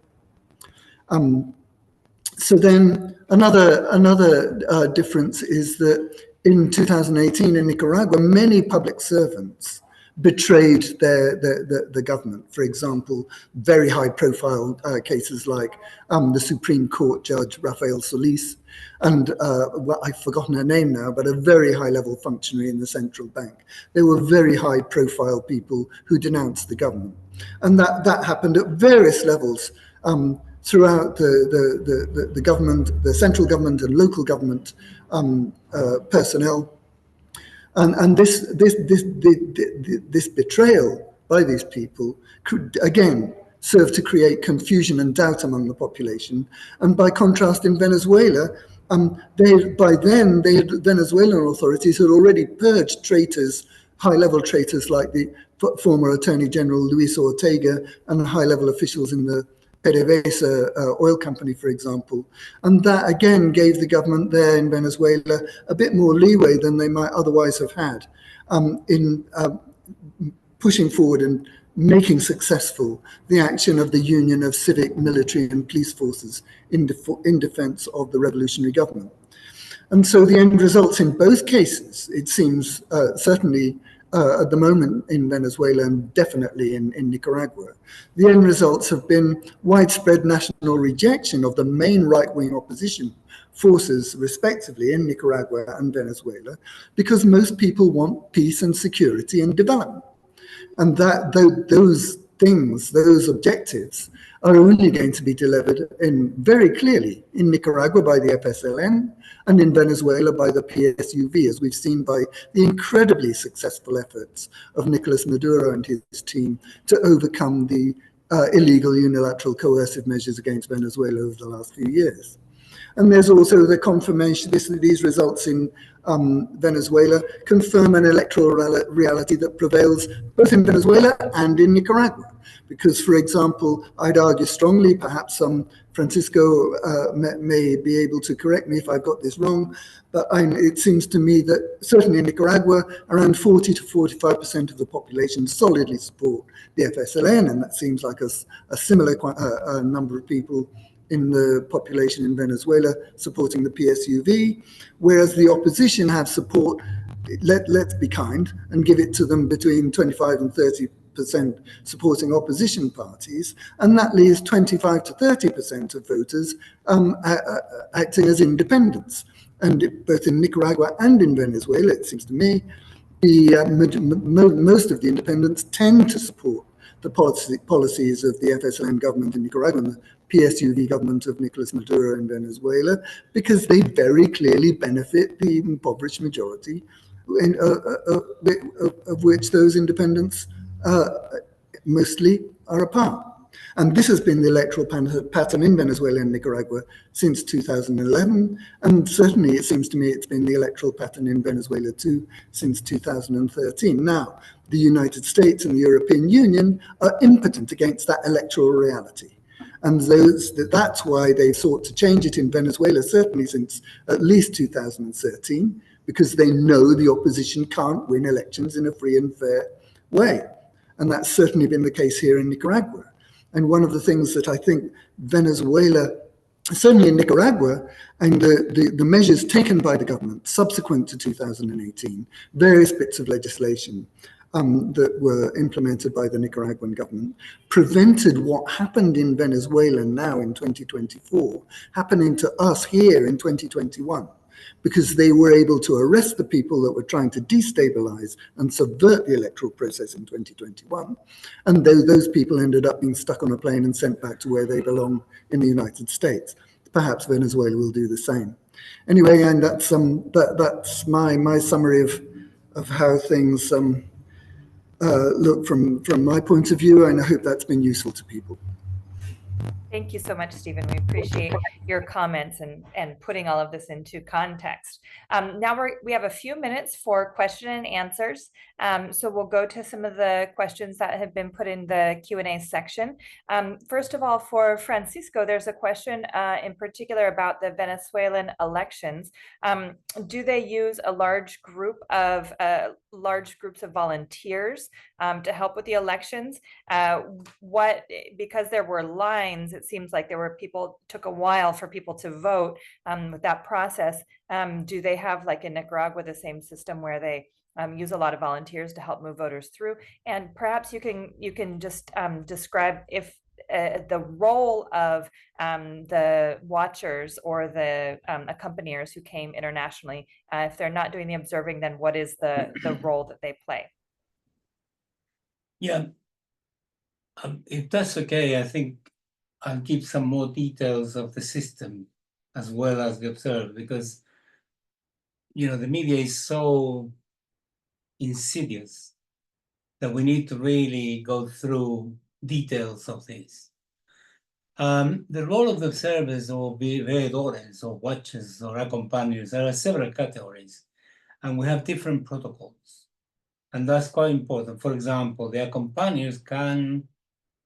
So then another difference is that in 2018 in Nicaragua, many public servants betrayed the government. For example, very high-profile cases like the Supreme Court Judge Rafael Solis, and I've forgotten her name now, but a very high-level functionary in the central bank. They were very high-profile people who denounced the government, and that happened at various levels throughout the government, the central government and local government personnel. And this betrayal by these people could, again, serve to create confusion and doubt among the population. And by contrast, in Venezuela, the Venezuelan authorities had already purged traitors, high-level traitors like the former Attorney General Luis Ortega and high-level officials in the PDVSA oil company, for example. And that, again, gave the government there in Venezuela a bit more leeway than they might otherwise have had in pushing forward and making successful the action of the union of civic, military, and police forces in defense of the revolutionary government. And so the end results in both cases, it seems, certainly at the moment in Venezuela and definitely in Nicaragua. The end results have been widespread national rejection of the main right-wing opposition forces, respectively, in Nicaragua and Venezuela, because most people want peace and security and development. And that those things, those objectives, are only going to be delivered very clearly in Nicaragua by the FSLN and in Venezuela by the PSUV, as we've seen by the incredibly successful efforts of Nicolas Maduro and his team to overcome the illegal unilateral coercive measures against Venezuela over the last few years. And there's also the confirmation, these results in Venezuela confirm an electoral reality that prevails both in Venezuela and in Nicaragua. Because, for example, I'd argue strongly, perhaps Francisco may be able to correct me if I've got this wrong, but it seems to me that certainly in Nicaragua, around 40 to 45% of the population solidly support the FSLN, and that seems like a similar number of people in the population in Venezuela supporting the PSUV, whereas the opposition have support, let's be kind, and give it to them between 25 and 30% supporting opposition parties, and that leaves 25 to 30% of voters acting as independents. And both in Nicaragua and in Venezuela, it seems to me, most of the independents tend to support the policies of the FSLN government in Nicaragua and the PSUV government of Nicolas Maduro in Venezuela, because they very clearly benefit the impoverished majority of which those independents mostly are a part. And this has been the electoral pattern in Venezuela and Nicaragua since 2011. And certainly it seems to me it's been the electoral pattern in Venezuela too since 2013. Now, the United States and the European Union are impotent against that electoral reality. And that's why they sought to change it in Venezuela, certainly since at least 2013, because they know the opposition can't win elections in a free and fair way. And that's certainly been the case here in Nicaragua. And one of the things that I think Venezuela, certainly in Nicaragua, and the measures taken by the government subsequent to 2018, various bits of legislation that were implemented by the Nicaraguan government, prevented what happened in Venezuela now in 2024 happening to us here in 2021. Because they were able to arrest the people that were trying to destabilize and subvert the electoral process in 2021. And those people ended up being stuck on a plane and sent back to where they belong in the United States. Perhaps Venezuela will do the same. Anyway, and that's my summary of how things look from my point of view, and I hope that's been useful to people. Thank you so much, Stephen. We appreciate your comments and putting all of this into context. Now we have a few minutes for question and answers. So we'll go to some of the questions that have been put in the Q&A section. First of all, for Francisco, there's a question in particular about the Venezuelan elections. Do they use a large groups of volunteers to help with the elections? Because there were lines, it seems like took a while for people to vote with that process. Do they have, like in Nicaragua, the same system where they use a lot of volunteers to help move voters through? And perhaps you can just describe if the role of the watchers or the accompaniers who came internationally, if they're not doing the observing, then what is the role that they play? Yeah, if that's okay, I think I'll give some more details of the system as well as the observer, because the media is so insidious that we need to really go through details of this. The role of the observers or veedores or watchers or accompagners, there are several categories, and we have different protocols. And that's quite important. For example, the accompagners can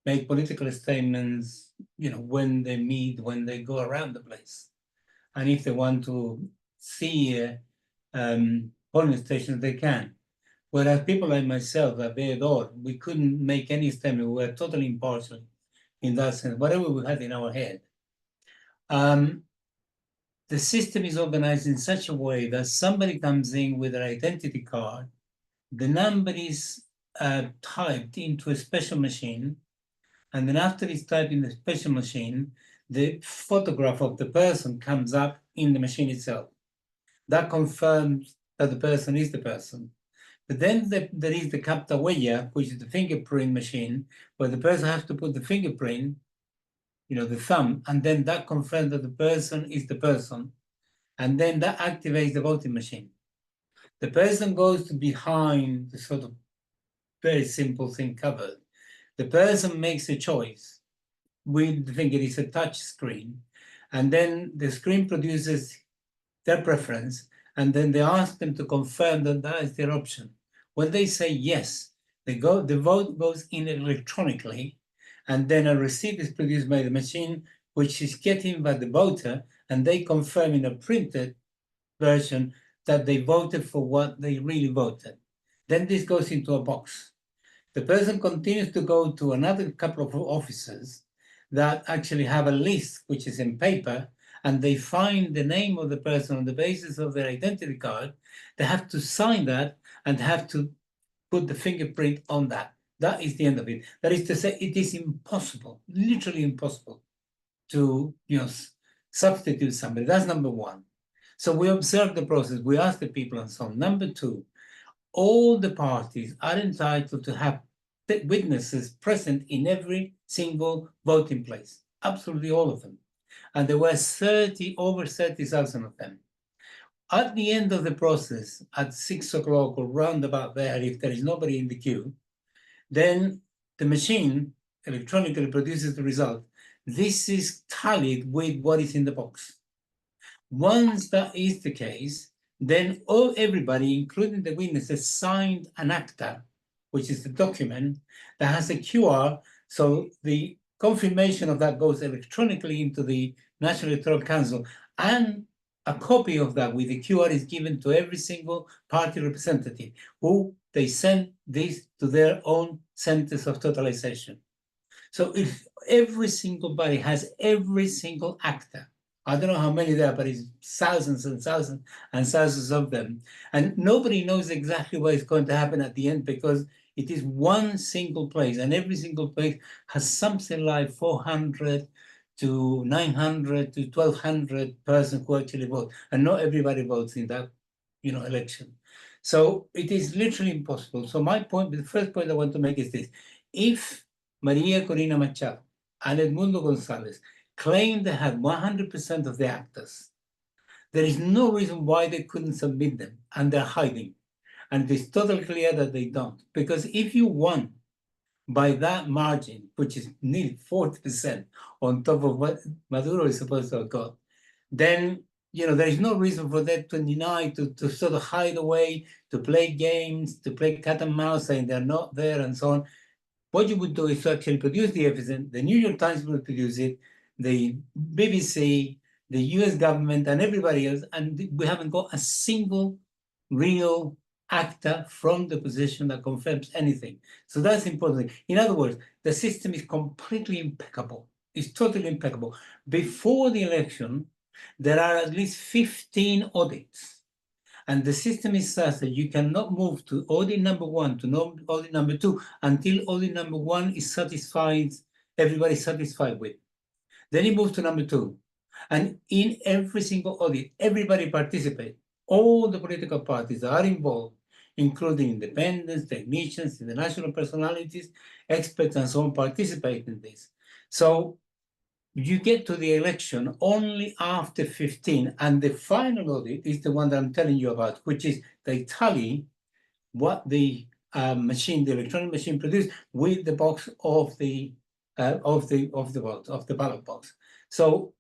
make political statements, when they meet, when they go around the place. And if they want to see polling stations, they can. Whereas people like myself, a veedor, we couldn't make any statement. We were totally impartial in that sense, whatever we had in our head. The system is organized in such a way that somebody comes in with an identity card, the number is typed into a special machine, and then after it's typed in the special machine, the photograph of the person comes up in the machine itself. That confirms that the person is the person. But then there is the capta huella, which is the fingerprint machine, where the person has to put the fingerprint, the thumb, and then that confirms that the person is the person. And then that activates the voting machine. The person goes to behind the sort of very simple thing covered. The person makes a choice with the finger. It's a touch screen. And then the screen produces their preference, and then they ask them to confirm that that is their option. When they say yes, the vote goes in electronically, and then a receipt is produced by the machine, which is getting by the voter, and they confirm in a printed version that they voted for what they really voted. Then this goes into a box. The person continues to go to another couple of officers that actually have a list, which is in paper, and they find the name of the person on the basis of their identity card. They have to sign that and have to put the fingerprint on that. That is the end of it. That is to say, it is impossible, literally impossible, to substitute somebody. That's number one. So we observe the process, we ask the people and so on. Number two, all the parties are entitled to have witnesses present in every single voting place, absolutely all of them. And there were over 30,000 of them. At the end of the process, at 6 o'clock or round about there, if there is nobody in the queue, then the machine electronically produces the result. This is tallied with what is in the box. Once that is the case, then everybody, including the witnesses, signed an acta, which is the document that has a QR. So the confirmation of that goes electronically into the National Electoral Council, and a copy of that with the QR is given to every single party representative, who they send this to their own centers of totalization. So if every single body has every single acta, I don't know how many there are, but it's thousands and thousands and thousands of them. And nobody knows exactly what is going to happen at the end, because it is one single place, and every single place has something like 400 to 900 to 1,200 persons who actually vote. And not everybody votes in that election. So it is literally impossible. So my point, the first point I want to make is this. If Maria Corina Machado and Edmundo Gonzalez claim they had 100% of the actors, there is no reason why they couldn't submit them, and they're hiding. And it is totally clear that they don't. Because if you won by that margin, which is nearly 40% on top of what Maduro is supposed to have got, then there is no reason for that to deny, to sort of hide away, to play games, to play cat and mouse, saying they're not there and so on. What you would do is to actually produce the evidence. The New York Times will produce it, the BBC, the US government, and everybody else, and we haven't got a single real actor from the position that confirms anything. So that's important. In other words, the system is completely impeccable. It's totally impeccable. Before the election, there are at least 15 audits. And the system is such that you cannot move to audit number 1 to audit number 2 until audit number 1 is satisfied, everybody's satisfied with. Then you move to number 2. And in every single audit, everybody participates. All the political parties that are involved, including independents, technicians, international personalities, experts, and so on, participate in this. So you get to the election only after 15, and the final audit is the one that I'm telling you about, which is they tally what the machine, the electronic machine, produced with the box of the ballot box. So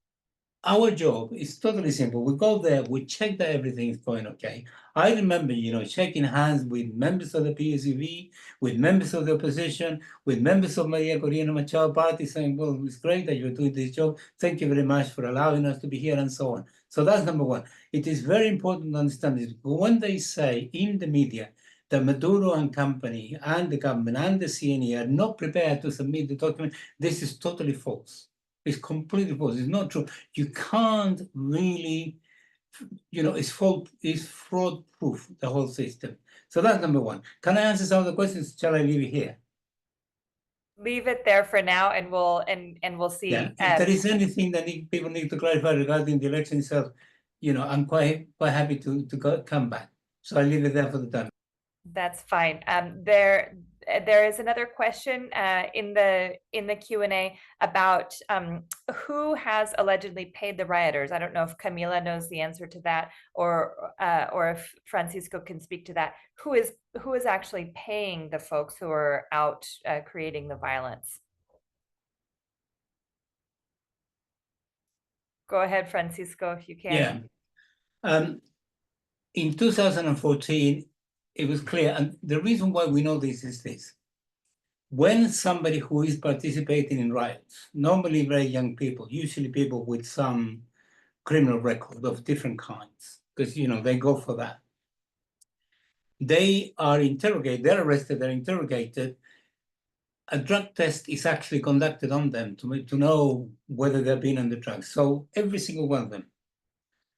our job is totally simple. We go there, we check that everything is going okay. I remember, shaking hands with members of the PSUV, with members of the opposition, with members of Maria Corina Machado party, saying, well, it's great that you're doing this job. Thank you very much for allowing us to be here, and so on. So that's number one. It is very important to understand this. When they say in the media that Maduro and company and the government and the CNE are not prepared to submit the document, this is totally false. It's completely false. It's not true. You can't really is fraud proof, the whole system. So that's number one. Can I answer some of the questions? Shall I leave it here? Leave it there for now, and we'll see. Yeah. If there is anything that people need to clarify regarding the election itself, I'm quite happy to come back. So I'll leave it there for the time. That's fine. There is another question in the Q&A about who has allegedly paid the rioters. I don't know if Camila knows the answer to that, or if Francisco can speak to that. Who is actually paying the folks who are out creating the violence? Go ahead, Francisco, if you can. Yeah. In 2014, it was clear, and the reason why we know this is this. When somebody who is participating in riots, normally very young people, usually people with some criminal record of different kinds, because they go for that. They are interrogated, they're arrested, they're interrogated. A drug test is actually conducted on them to know whether they've been on the drugs. So every single one of them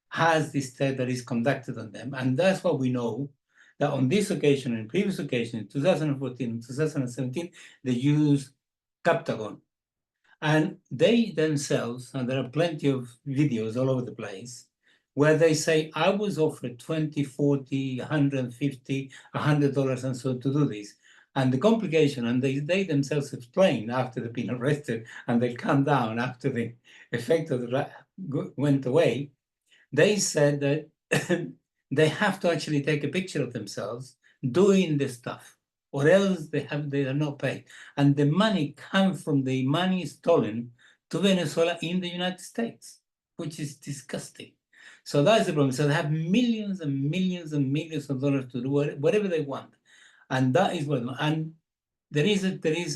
has this test that is conducted on them. And that's what we know, that on this occasion and previous occasion, in 2014 and 2017, they used Captagon. And they themselves, and there are plenty of videos all over the place, where they say, I was offered $20, $40, $150, $100 and so to do this. And the complication, and they themselves explain after they've been arrested and they calm down after the effect of the went away, they said that they have to actually take a picture of themselves doing the stuff, or else they are not paid. And the money comes from the money stolen to Venezuela in the United States, which is disgusting. So that's the problem. So they have millions and millions and millions of dollars to do whatever they want. And that is what, and there is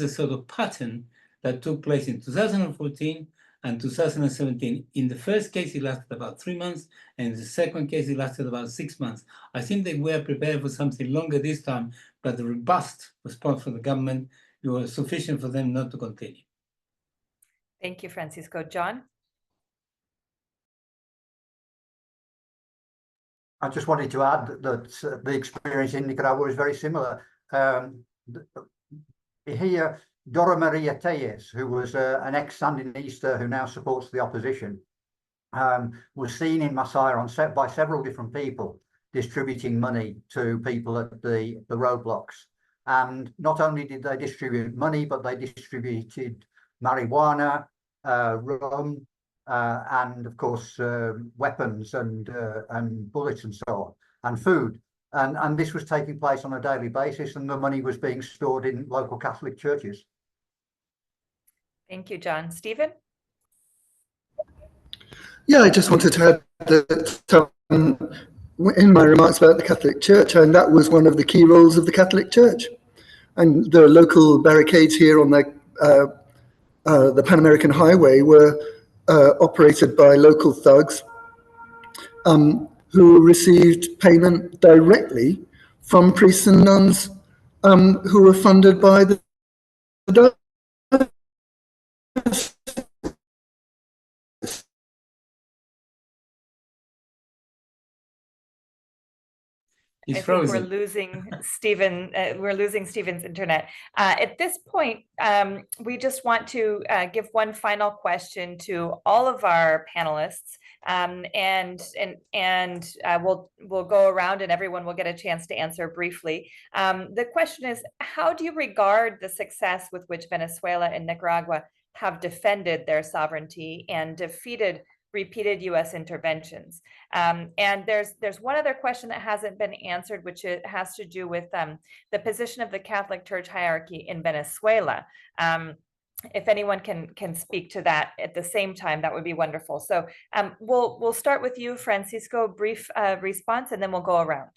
a sort of pattern that took place in 2014 and 2017. In the first case, it lasted about 3 months, and in the second case, it lasted about 6 months. I think they were prepared for something longer this time, but the robust response from the government was sufficient for them not to continue. Thank you, Francisco. John? I just wanted to add that the experience in Nicaragua is very similar. Here, Dora Maria Tellez, who was an ex-Sandinista who now supports the opposition, was seen in Masaya on set by several different people distributing money to people at the roadblocks. And not only did they distribute money, but they distributed marijuana, rum, and of course weapons and bullets and so on, and food. And this was taking place on a daily basis, and the money was being stored in local Catholic churches. Thank you, John. Stephen? Yeah, I just wanted to add that in my remarks about the Catholic Church, and that was one of the key roles of the Catholic Church. And the local barricades here on the Pan American Highway were operated by local thugs who received payment directly from priests and nuns who were funded by the He's frozen. We're losing Stephen. We're losing Stephen's internet. At this point, we just want to give one final question to all of our panelists, and we'll go around and everyone will get a chance to answer briefly. The question is, how do you regard the success with which Venezuela and Nicaragua have defended their sovereignty and defeated repeated U.S. interventions? And there's one other question that hasn't been answered, which it has to do with the position of the Catholic Church hierarchy in Venezuela. If anyone can speak to that at the same time, that would be wonderful. So we'll start with you, Francisco, brief response, and then we'll go around.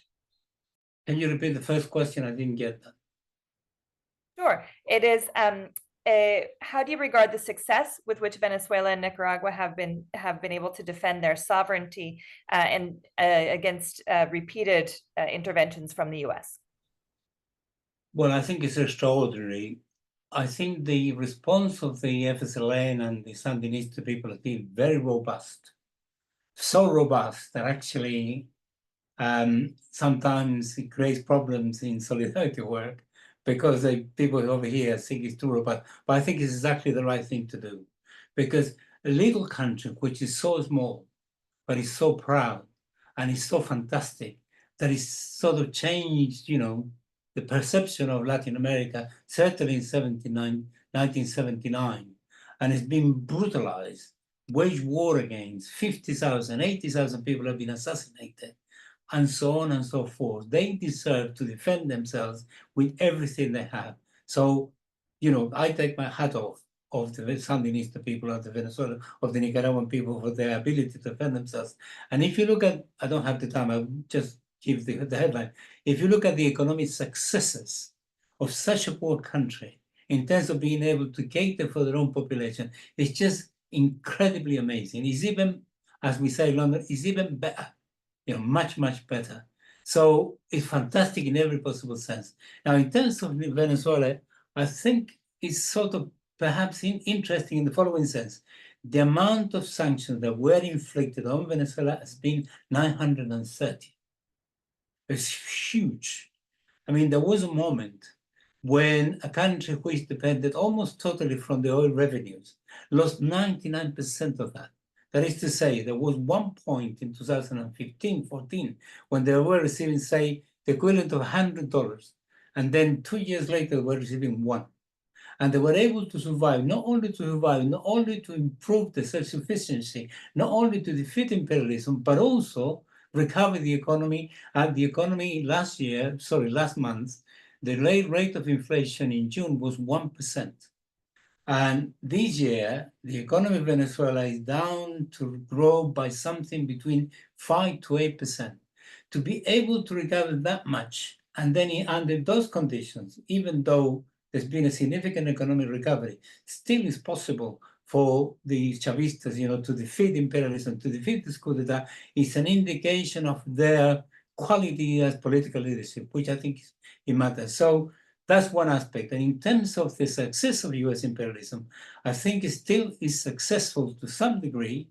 Can you repeat the first question? I didn't get that. Sure. It is, how do you regard the success with which Venezuela and Nicaragua have been able to defend their sovereignty and against repeated interventions from the U.S.? Well, I think it's extraordinary. I think the response of the FSLN and the Sandinista people has been very robust. so robust that actually sometimes it creates problems in solidarity work because people over here think it's too robust. But I think it's exactly the right thing to do, because a little country which is so small but is so proud and is so fantastic that it's sort of changed, the perception of Latin America, certainly in 1979, and it's been brutalized, waged war against, 50,000, 80,000 people have been assassinated, and so on and so forth. They deserve to defend themselves with everything they have. So, I take my hat off of the Sandinista people of the Venezuela, of the Nicaraguan people for their ability to defend themselves. And if you look at, I don't have the time, I'll just give the headline. If you look at the economic successes of such a poor country in terms of being able to cater for their own population, it's just incredibly amazing. It's even, as we say in London, it's even better, much, much better. So it's fantastic in every possible sense. Now, in terms of Venezuela, I think it's sort of perhaps interesting in the following sense. The amount of sanctions that were inflicted on Venezuela has been 930. It's huge. I mean, there was a moment when a country which depended almost totally from the oil revenues lost 99% of that. That is to say, there was one point in 2015-14 when they were receiving, say, the equivalent of $100, and then 2 years later they were receiving $1. And they were able to survive, not only to improve the self-sufficiency, not only to defeat imperialism, but also recover the economy. And the economy last month, the rate of inflation in June was 1%. And this year, the economy of Venezuela is down to grow by something between 5 to 8%. To be able to recover that much, and then under those conditions, even though there's been a significant economic recovery, still is possible for the Chavistas, to defeat imperialism, to defeat this coup d'etat, is an indication of their quality as political leadership, which I think it matters. So that's one aspect. And in terms of the success of US imperialism, I think it still is successful to some degree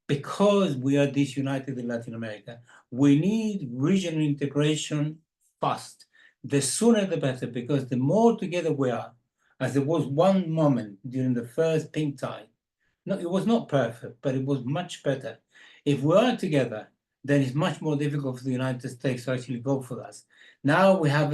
because we are disunited in Latin America. We need regional integration fast. The sooner the better, because the more together we are, as there was one moment during the first pink tide. No, it was not perfect, but it was much better. If we are together, then it's much more difficult for the United States to actually go for us. Now we have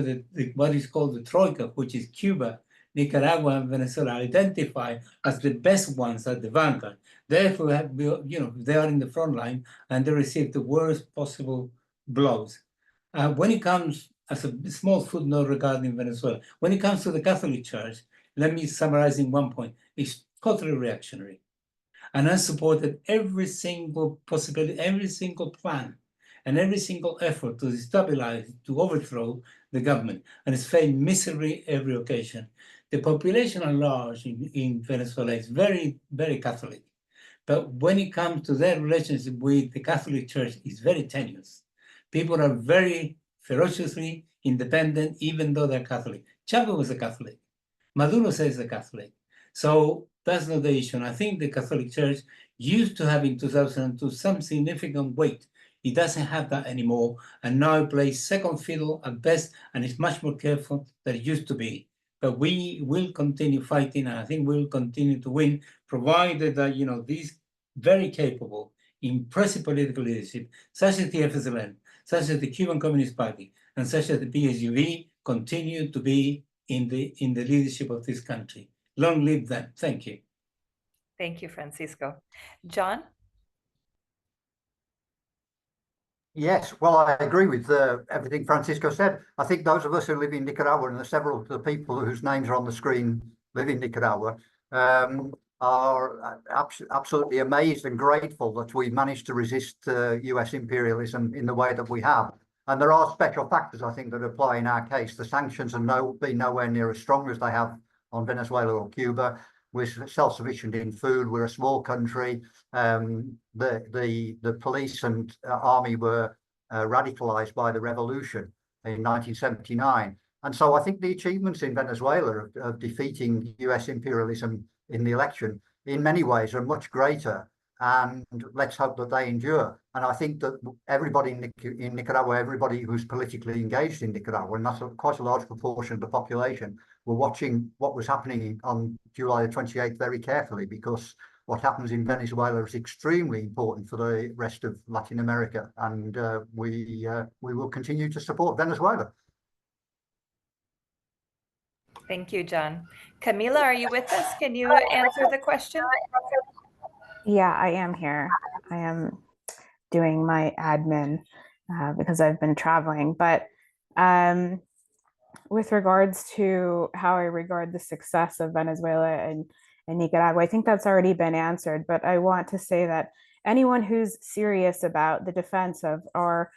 what is called the Troika, which is Cuba, Nicaragua, and Venezuela, identified as the best ones at the vanguard. Therefore, they are in the front line and they receive the worst possible blows. When it comes, as a small footnote regarding Venezuela, when it comes to the Catholic Church, let me summarize in one point. It's totally reactionary and has supported every single possibility, every single plan, and every single effort to destabilize, to overthrow the government, and has failed miserably every occasion. The population at large in Venezuela is very, very Catholic. But when it comes to their relationship with the Catholic Church, it's very tenuous. People are very ferociously independent, even though they're Catholic. Chavez was a Catholic. Maduro says a Catholic. So that's not the issue. And I think the Catholic Church used to have in 2002 some significant weight. It doesn't have that anymore. And now it plays second fiddle at best, and it's much more careful than it used to be. But we will continue fighting, and I think we'll continue to win, provided that, these very capable, impressive political leadership, such as the FSLN, such as the Cuban Communist Party, and such as the PSUV, continue to be in the leadership of this country. Long live them. Thank you. Thank you, Francisco. John? Yes, well, I agree with everything Francisco said. I think those of us who live in Nicaragua, and several of the people whose names are on the screen live in Nicaragua, are absolutely amazed and grateful that we managed to resist US imperialism in the way that we have. And there are special factors, I think, that apply in our case. The sanctions have been nowhere near as strong as they have on Venezuela or Cuba. We're self-sufficient in food. We're a small country. The police and army were radicalized by the revolution in 1979. And so I think the achievements in Venezuela of defeating US imperialism in the election in many ways are much greater and let's hope that they endure. And I think that everybody in Nicaragua, everybody who's politically engaged in Nicaragua, and that's quite a large proportion of the population, were watching what was happening on July the 28th very carefully, because what happens in Venezuela is extremely important for the rest of Latin America, and we will continue to support Venezuela. Thank you, John. Camila, are you with us? Can you answer the question? Yeah, I am here. I am doing my admin because I've been traveling. But with regards to how I regard the success of Venezuela and Nicaragua, I think that's already been answered. But I want to say that anyone who's serious about the defense of our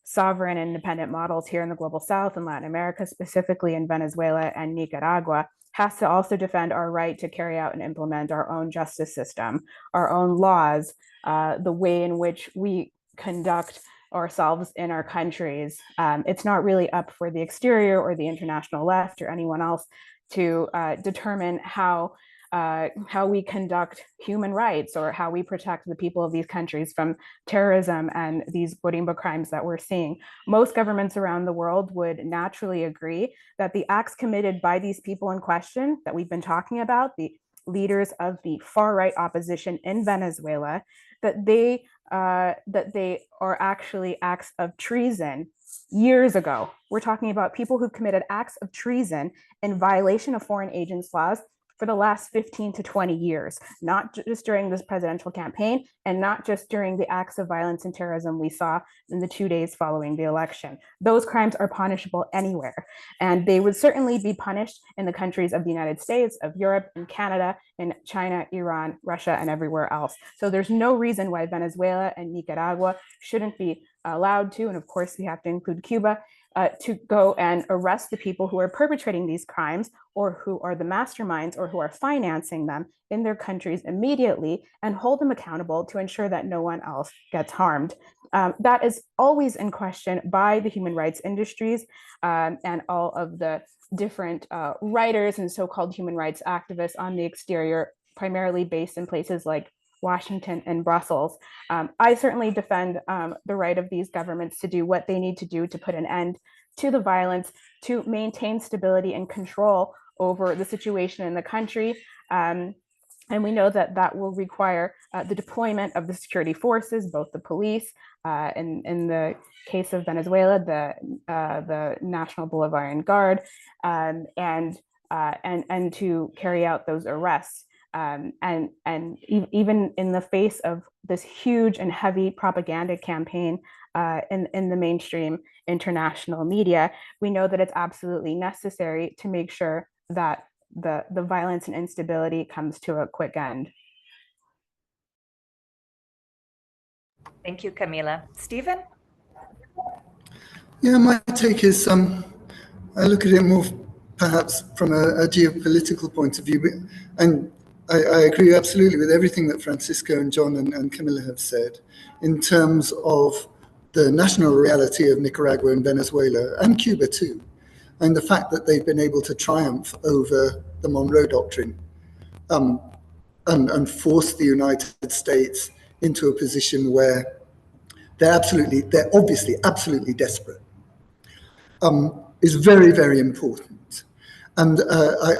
sovereign independent models here in the global South and Latin America, specifically in Venezuela and Nicaragua, has to also defend our right to carry out and implement our own justice system, our own laws, the way in which we conduct ourselves in our countries. It's not really up for the exterior or the international left or anyone else to determine how we conduct human rights or how we protect the people of these countries from terrorism and these Borimba crimes that we're seeing. Most governments around the world would naturally agree that the acts committed by these people in question that we've been talking about, the leaders of the far-right opposition in Venezuela, that they are actually acts of treason years ago. We're talking about people who committed acts of treason in violation of foreign agents laws for the last 15 to 20 years, not just during this presidential campaign and not just during the acts of violence and terrorism we saw in the 2 days following the election. Those crimes are punishable anywhere, and they would certainly be punished in the countries of the United States, of Europe, and Canada, in China, Iran, Russia, and everywhere else. So there's no reason why Venezuela and Nicaragua shouldn't be allowed to, and of course we have to include Cuba, to go and arrest the people who are perpetrating these crimes or who are the masterminds or who are financing them in their countries immediately, and hold them accountable to ensure that no one else gets harmed. That is always in question by the human rights industries and all of the different writers and so-called human rights activists on the exterior, primarily based in places like Washington and Brussels. I certainly defend the right of these governments to do what they need to do to put an end to the violence, to maintain stability and control over the situation in the country. And we know that that will require the deployment of the security forces, both the police, in the case of Venezuela, the National Bolivarian Guard, and to carry out those arrests. And even in the face of this huge and heavy propaganda campaign in the mainstream international media, we know that it's absolutely necessary to make sure that the violence and instability comes to a quick end. Thank you, Camila. Stephen? Yeah, my take is I look at it more perhaps from a geopolitical point of view, and I agree absolutely with everything that Francisco and John and Camila have said in terms of the national reality of Nicaragua and Venezuela and Cuba too, and the fact that they've been able to triumph over the Monroe Doctrine and force the United States into a position where they're obviously absolutely desperate, is very, very important. And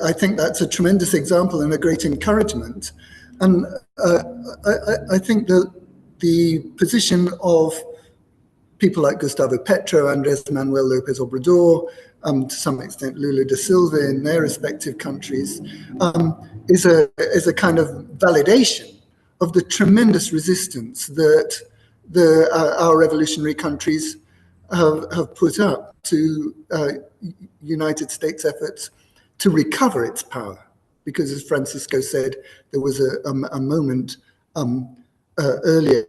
I think that's a tremendous example and a great encouragement. And I think that the position of people like Gustavo Petro, Andrés Manuel López Obrador, to some extent Lula da Silva in their respective countries, is a kind of validation of the tremendous resistance that our revolutionary countries have put up to United States efforts to recover its power. Because as Francisco said, there was a moment earlier,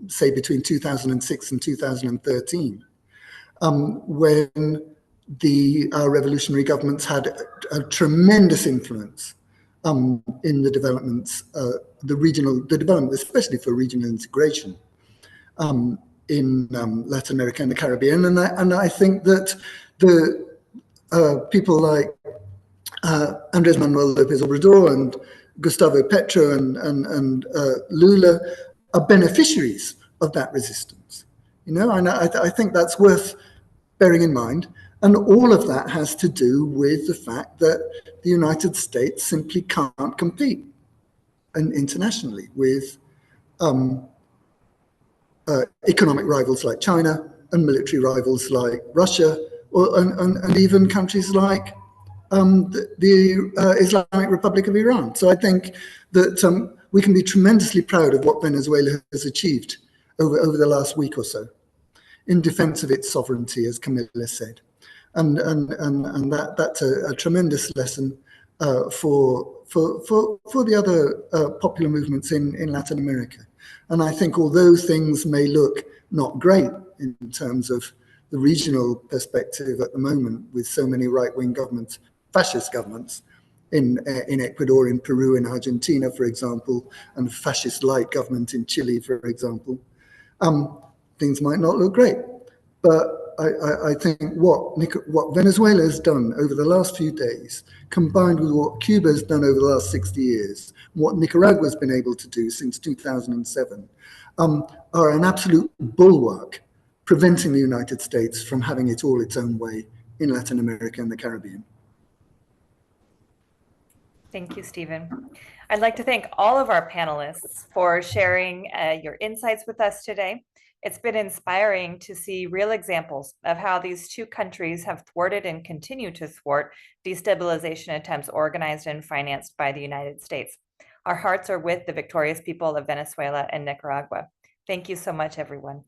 say between 2006 and 2013, when our revolutionary governments had a tremendous influence in the developments, the development, especially for regional integration in Latin America and the Caribbean. And I think that the people like Andrés Manuel López Obrador Gustavo Petro and Lula are beneficiaries of that resistance. You know, and I think that's worth bearing in mind. And all of that has to do with the fact that the United States simply can't compete internationally with economic rivals like China and military rivals like Russia, and even countries like the Islamic Republic of Iran. So I think that we can be tremendously proud of what Venezuela has achieved over the last week or so in defense of its sovereignty, as Camilla said. And that's a tremendous lesson for the other popular movements in Latin America. And I think although things may look not great in terms of the regional perspective at the moment, with so many right-wing governments, fascist governments in Ecuador, in Peru, in Argentina, for example, and fascist-like government in Chile, for example, things might not look great. But I think what Venezuela has done over the last few days, combined with what Cuba has done over the last 60 years, what Nicaragua has been able to do since 2007, are an absolute bulwark preventing the United States from having it all its own way in Latin America and the Caribbean. Thank you, Stephen. I'd like to thank all of our panelists for sharing your insights with us today. It's been inspiring to see real examples of how these two countries have thwarted and continue to thwart destabilization attempts organized and financed by the United States. Our hearts are with the victorious people of Venezuela and Nicaragua. Thank you so much, everyone.